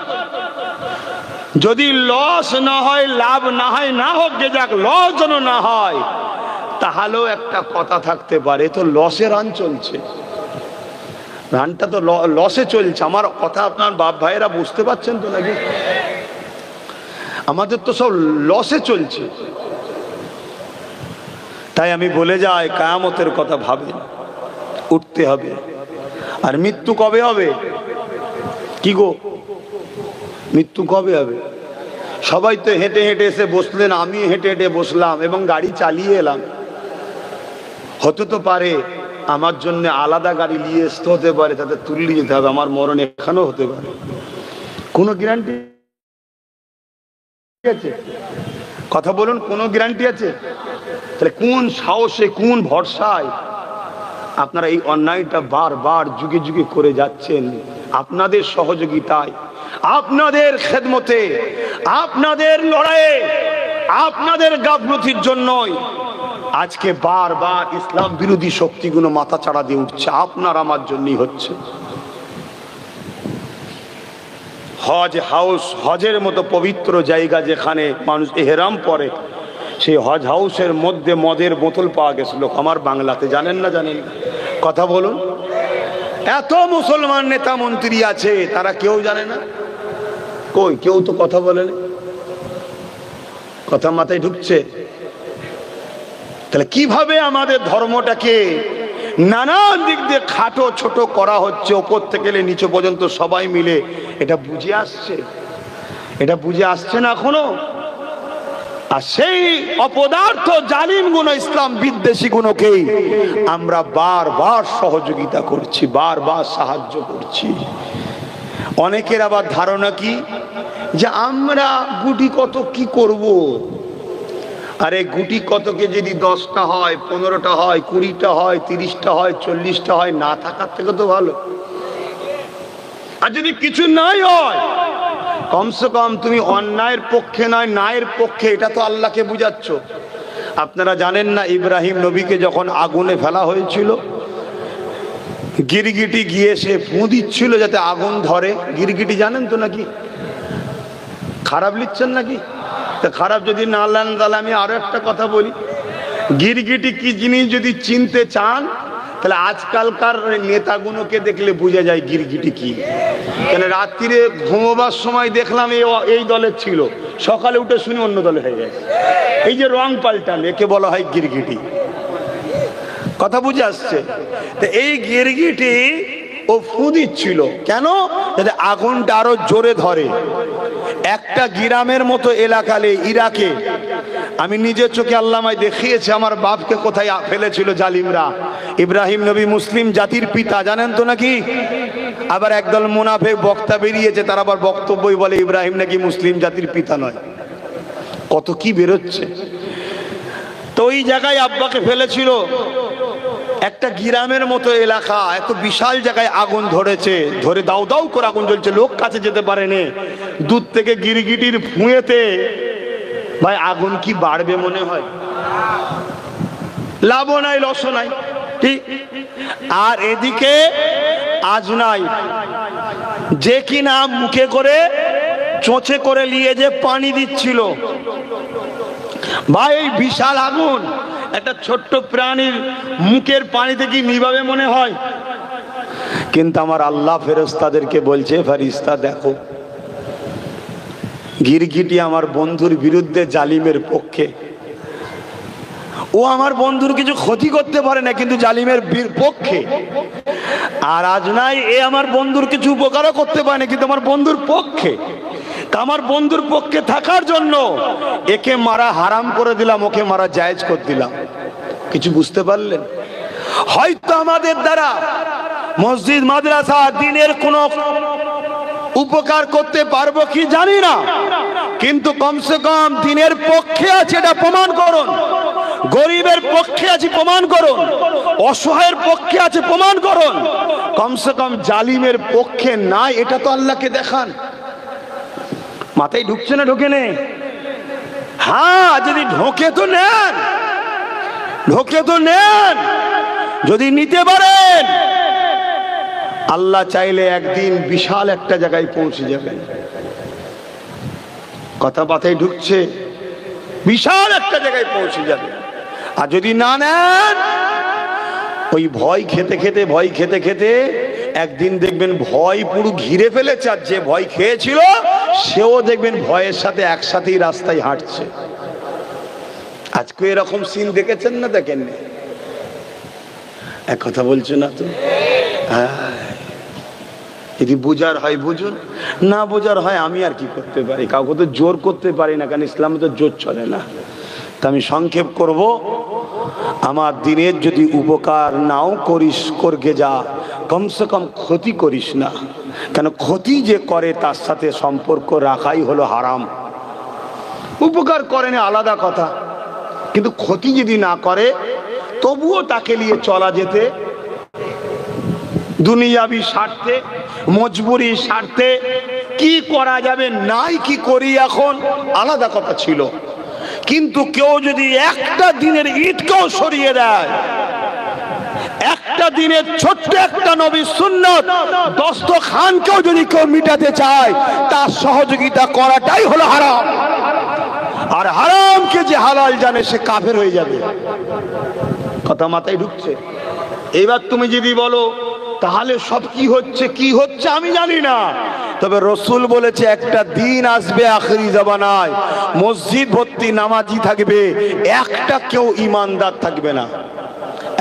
যদি লস না হয়, লাভ না হয়, না হোক, যে যাক, লস যেন না হয়, তাহলেও একটা কথা থাকতে পারে, তো লসে রান চলছে, রানটা তো লসে চলছে। আমার কথা আপনার বাপ ভাইয়েরা বুঝতে পারছেন তো নাকি? আমাদের তো সব লসে চলছে। তাই আমি বলে যাই, কিয়ামতের কথা ভাবেন, উঠতে হবে। আর মৃত্যু কবে হবে? কি গো, মৃত্যু কবে হবে? সবাই তো হেঁটে হেঁটে এসে বসলেন, আমি হেঁটে হেঁটে বসলাম এবং গাড়ি চালিয়ে এলাম। হতে তো পারে আমার জন্য আলাদা গাড়ি নিয়ে আসতে হতে পারে, তাতে তুলে যেতে হবে, আমার মরণ এখানেও হতে পারে। কোনো গ্যারান্টি আছে? কথা বলুন, কোনো গ্যারান্টি আছে? তাহলে কোন সাহসে, কোন ভরসায় আপনারা এই অন্যায়টা বারবার যুগে যুগে করে যাচ্ছেন? আপনাদের সহযোগিতায়, আপনাদের খেদমতে, আপনাদের লড়াইয়ে, আপনাদের গাফলতির জন্যই আজকে বারবার ইসলাম বিরোধী শক্তিগুলো মাথা চাড়া দিয়ে উঠছে। আপনার আমার জন্যই হচ্ছে। হজ হাউস, হজের মতো পবিত্র জায়গা যেখানে মানুষ এহরাম পরে, সেই হজ হাউসের মধ্যে মদের বোতল পাওয়া গেছিল আমার বাংলাতে। জানেন না? জানেন? কথা বলুন। এত মুসলমান নেতা মন্ত্রী আছে, তারা কেউ জানে না? কই, কেউ তো কথা বলেন। কথা মাথায় ঢুকছে? তাহলে কিভাবে আমাদের ধর্মটাকে নানান দিক দিয়ে খাটো ছোট করা হচ্ছে, ওপর থেকে নিচে পর্যন্ত সবাই মিলে, এটা বুঝে আসছে? এটা বুঝে আসছে না এখনো? আর সেই অপদার্থ জালিম গুণ, ইসলাম বিদ্বেষী গুণকেই আমরা বারবার সহযোগিতা করছি, বারবার সাহায্য করছি। অনেকের আবার ধারণা কি, যে আমরা গুটি কত কি করব? আরে গুটি কতকে যদি 10টা হয়, 15টা হয়, 20টা হয়, 30টা হয়, 40টা হয়, না থাকার থেকে তো ভালো। আর যদি কিছু নাই হয়, কমসে কম তুমি অন্যায়ের পক্ষে নয়, ন্যায়ের পক্ষে, এটা তো আল্লাহকে বুঝাচ্ছ। আপনারা জানেন না, ইব্রাহিম নবীকে যখন আগুনে ফেলা হয়েছিল, গিরগিটি গিয়ে সে ফু দিচ্ছিল যাতে আগুন ধরে। গিরগিটি জানেন তো নাকি? খারাপ লিখছেন নাকি? তা খারাপ যদি না নেন, তাহলে আমি আরো একটা কথা বলি। গিরগিটি কি জিনিস যদি চিনতে চান, তাহলে আজকালকার নেতাগুলোকে দেখলে বোঝা যায় গিরগিটি কি। কেন রাত্রিরে ঘুমোবার সময় দেখলাম এই দলের ছিল, সকালে উঠে শুনি অন্য দলে হয়ে গেছে। এই যে রং পাল্টান, একে বলা হয় গিরগিটি। কথা বুঝে আসছে? তো এই গিরগিটি ও ফু দিচ্ছিল কেন? যাতে আগুনটা আরো জোরে ধরে। একটা গ্রামের মতো এলাকালে ইরাকে, আমি নিজের চোখে আল্লাহ আমায় দেখিয়েছে আমার বাপকে কোথায় ফেলেছিল জালিমরা। ইব্রাহিম নবী মুসলিম জাতির পিতা, জানেন তো নাকি? আবার একদল মুনাফিক বক্তা বেরিয়েছে, তারা আবার বক্তব্যই বলে ইব্রাহিম নাকি মুসলিম জাতির পিতা নয়। কত কি বেরোচ্ছে। তো ওই জায়গায় আব্বাকে ফেলেছিল, একটা গ্রামের মতো এলাকা, এত বিশাল জায়গায় আগুন ধরেছে, ধরে দাউ দাউ করে আগুন জ্বলছে, লোক কাছে যেতে পারেনি। দূর থেকে গিরগিটির ফুঁয়েতে ভাই আগুন কি বাড়বে মনে হয়? লাভও নাই লসও নাই, ঠিক। আর এদিকে আজ নাই, যে কিনা মুখে করে চোঁচে করে নিয়ে যে পানি দিচ্ছিল, ভাই এই বিশাল আগুন একটা ছোট্ট প্রাণীর মুখের পানিতে কি নিভাবে মনে হয়? কিন্তু আমার আল্লাহ ফেরেশতাদেরকে বলছে, ফেরেশতা দেখো, গিরগিটি আমার বন্ধুর বিরুদ্ধে জালিমের পক্ষে। ও আমার বন্ধুর কিছু ক্ষতি করতে পারে না, কিন্তু জালিমের পক্ষে। আর আজ নাই, এ আমার বন্ধুর কিছু উপকারও করতে পারে না, কিন্তু আমার বন্ধুর পক্ষে। আমার বন্ধুর পক্ষে থাকার জন্য একে মারা হারাম করে দিলাম, ওকে মারা জায়েজ করে দিলাম। কিছু বুঝতে পারলেন? হয়তো আমাদের দ্বারা মসজিদ মাদ্রাসা দিনের কোনো উপকার করতে পারবো কি জানি না, কিন্তু কমসে কম দিনের পক্ষে আছে এটা প্রমাণ করুন, গরিবের পক্ষে আছে প্রমাণ করুন, অসহায়ের পক্ষে আছে প্রমাণ করুন। কমসে কম জালিমের পক্ষে নাই, এটা তো আল্লাহকে দেখান। মাথায় ঢুকছে না? ঢোকে নে? হ্যাঁ, যদি ঢোকে তো নেন, ঢোকে তো নেন। যদি নিতে পারেন, আল্লাহ চাইলে একদিন বিশাল একটা জায়গায় পৌঁছে যাবেন। কথা মাথায় ঢুকছে? বিশাল একটা জায়গায় পৌঁছে যাবে। আর যদি না নেন, ওই ভয় খেতে খেতে ভয় খেতে খেতে একদিন দেখবেন ভয় পুরো ঘিরে ফেলেছে, আর যে ভয় খেয়েছিল সেও দেখবেন ভয়ের সাথে একসাথেই রাস্তায় হাঁটছে। আজকে এরকম সিন দেখেছেন না দেখেননি? এক কথা বলছো না তো? হ্যাঁ, যদি বোঝার হয় বুঝুন, না বোঝার হয় আমি আর কি করতে পারি? কাউকে তো জোর করতে পারি না, কারণ ইসলামে তো জোর চলে না। তা আমি সংক্ষেপ করব, আমার দিনের যদি উপকার নাও করিস করগে যা, কমসে কম ক্ষতি করিস না, কেন ক্ষতি যে করে তার সাথে সম্পর্ক রাখাই হলো হারাম। উপকার করে না আলাদা কথা, কিন্তু ক্ষতি যদি না করে তবুও তাকে নিয়ে চলা যেতে, দুনিয়াবি স্বার্থে, মজবুরি স্বার্থে কি করা যাবে, নাই কি করি এখন আলাদা কথা ছিল। কিন্তু কেউ যদি একটা দিনের ঈদকেও সরিয়ে দেয়, একটা দিনের ছোট্ট একটা নবীর সুন্নত দস্তখানকেও যদি কেউ মিটাতে চায়, তার সহযোগিতা করাটাই হলো হারাম। আর হারামকে যে হালাল জানে সে কাফের হয়ে যাবে। কথা মাথায় ঢুকছে? এবার তুমি যদি বলো তাহলে সব কি হচ্ছে আমি জানি না, তবে রসুল বলেছে একটা দিন আসবে আখেরি জামানায়, মসজিদ ভর্তি নামাজি থাকবে, একটা কেউ ইমানদার থাকবে না।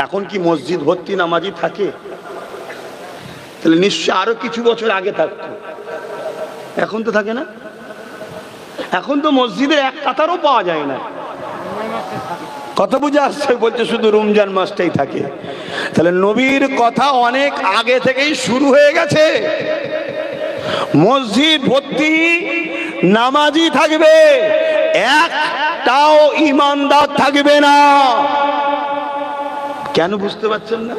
এখন কি মসজিদ ভর্তি নামাজি থাকে? তাহলে নিশ্চয় আরো কিছু বছর আগে থাকতো, এখন তো থাকে না। এখন তো মসজিদে এক কাতারও পাওয়া যায় না। কত বুঝে আসছে? বলছে শুধু রমজান মাসটাই থাকে। তাহলে নবীর কথা অনেক আগে থেকেই শুরু হয়ে গেছে। মসজিদ ভর্তি নামাজি থাকবে, একটাও ইমানদার থাকবে না। কেন বুঝতে পারছেন না?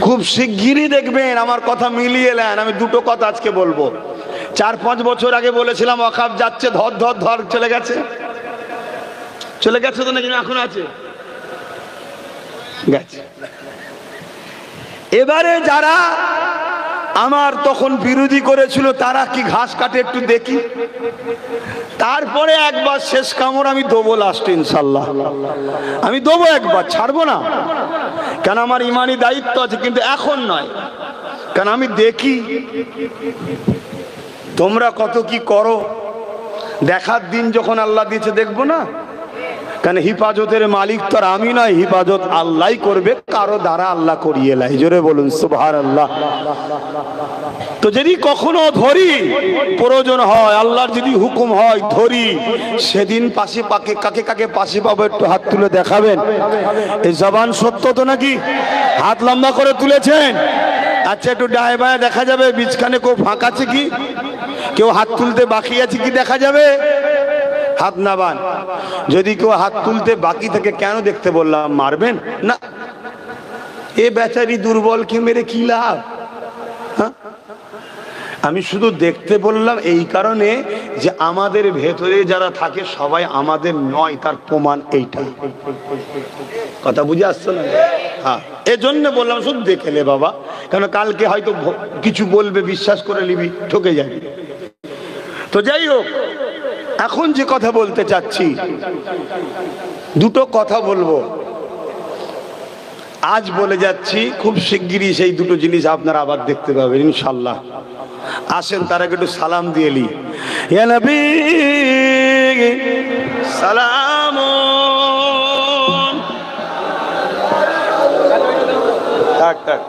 খুব শিগগিরই দেখবেন, আমার কথা মিলিয়ে নেন। আমি দুটো কথা আজকে বলবো। 4-5 বছর আগে বলেছিলাম ওয়াকফ যাচ্ছে, ধর ধর ধর চলে গেছে তো নাকি এখন আছে? গেছে। এবারে যারা আমার তখন বিরোধী করেছিল তারা কি ঘাস কাটে একটু দেখি, তারপরে একবার শেষ কামড় আমি দেবো লাস্ট, ইনশাল্লাহ আমি দেবো একবার, ছাড়বো না। কেন আমার ইমানি দায়িত্ব আছে, কিন্তু এখন নয়। কেন আমি দেখি তোমরা কত কি করো, দেখার দিন যখন আল্লাহ দিয়েছে দেখবো না। কারণ হিফাজতের মালিক তো আর আমি নয়, হিফাজত আল্লাহই করবে, কারো দ্বারা আল্লাহ করিয়ে লাই। জোরে বলুন সুবহানাল্লাহ। তো যদি কখনো ধরি, প্রয়োজন হয়, আল্লাহর যদি হুকুম হয় ধরি, সেদিন পাশে পাকে কাকে কাকে পাশে পাবো একটু হাত তুলে দেখাবেন। এই জবান সত্য তো নাকি? হাত লম্বা করে তুলেছেন? আচ্ছা, একটু ডায়ে বায়ে দেখা যাবে বিছখানে কেউ ফাঁকা আছে কি? কেউ হাত তুলতে বাকি আছে কি দেখা যাবে? হাত নাবান। যদি কেউ হাত তুলতে বাকি থাকে, কেন দেখতে বললাম? মারবেন না, এ বেচারি দুর্বল কে মেরে কি লাভ? হ্যাঁ, আমি শুধু দেখতে বললাম এই কারণে যে আমাদের ভেতরে যারা থাকে সবাই আমাদের নয়, তার প্রমাণ এইটা। কথা বুঝে আসছে না? হ্যাঁ, এজন্য বললাম শুধু দেখে নে বাবা, কেন কালকে হয়তো কিছু বলবে, বিশ্বাস করে নিবি, ঠকে যাবি। তো যাই হোক, এখন যে কথা বলতে চাচ্ছি, দুটো কথা বলবো আজ, বলে যাচ্ছি খুব শিগগিরই সেই দুটো জিনিস আপনারা আবার দেখতে পাবেন ইনশাল্লাহ। আসেন তার আগে একটু সালাম দিয়ে লি। ইয়া নবী সালাম। থাক থাক।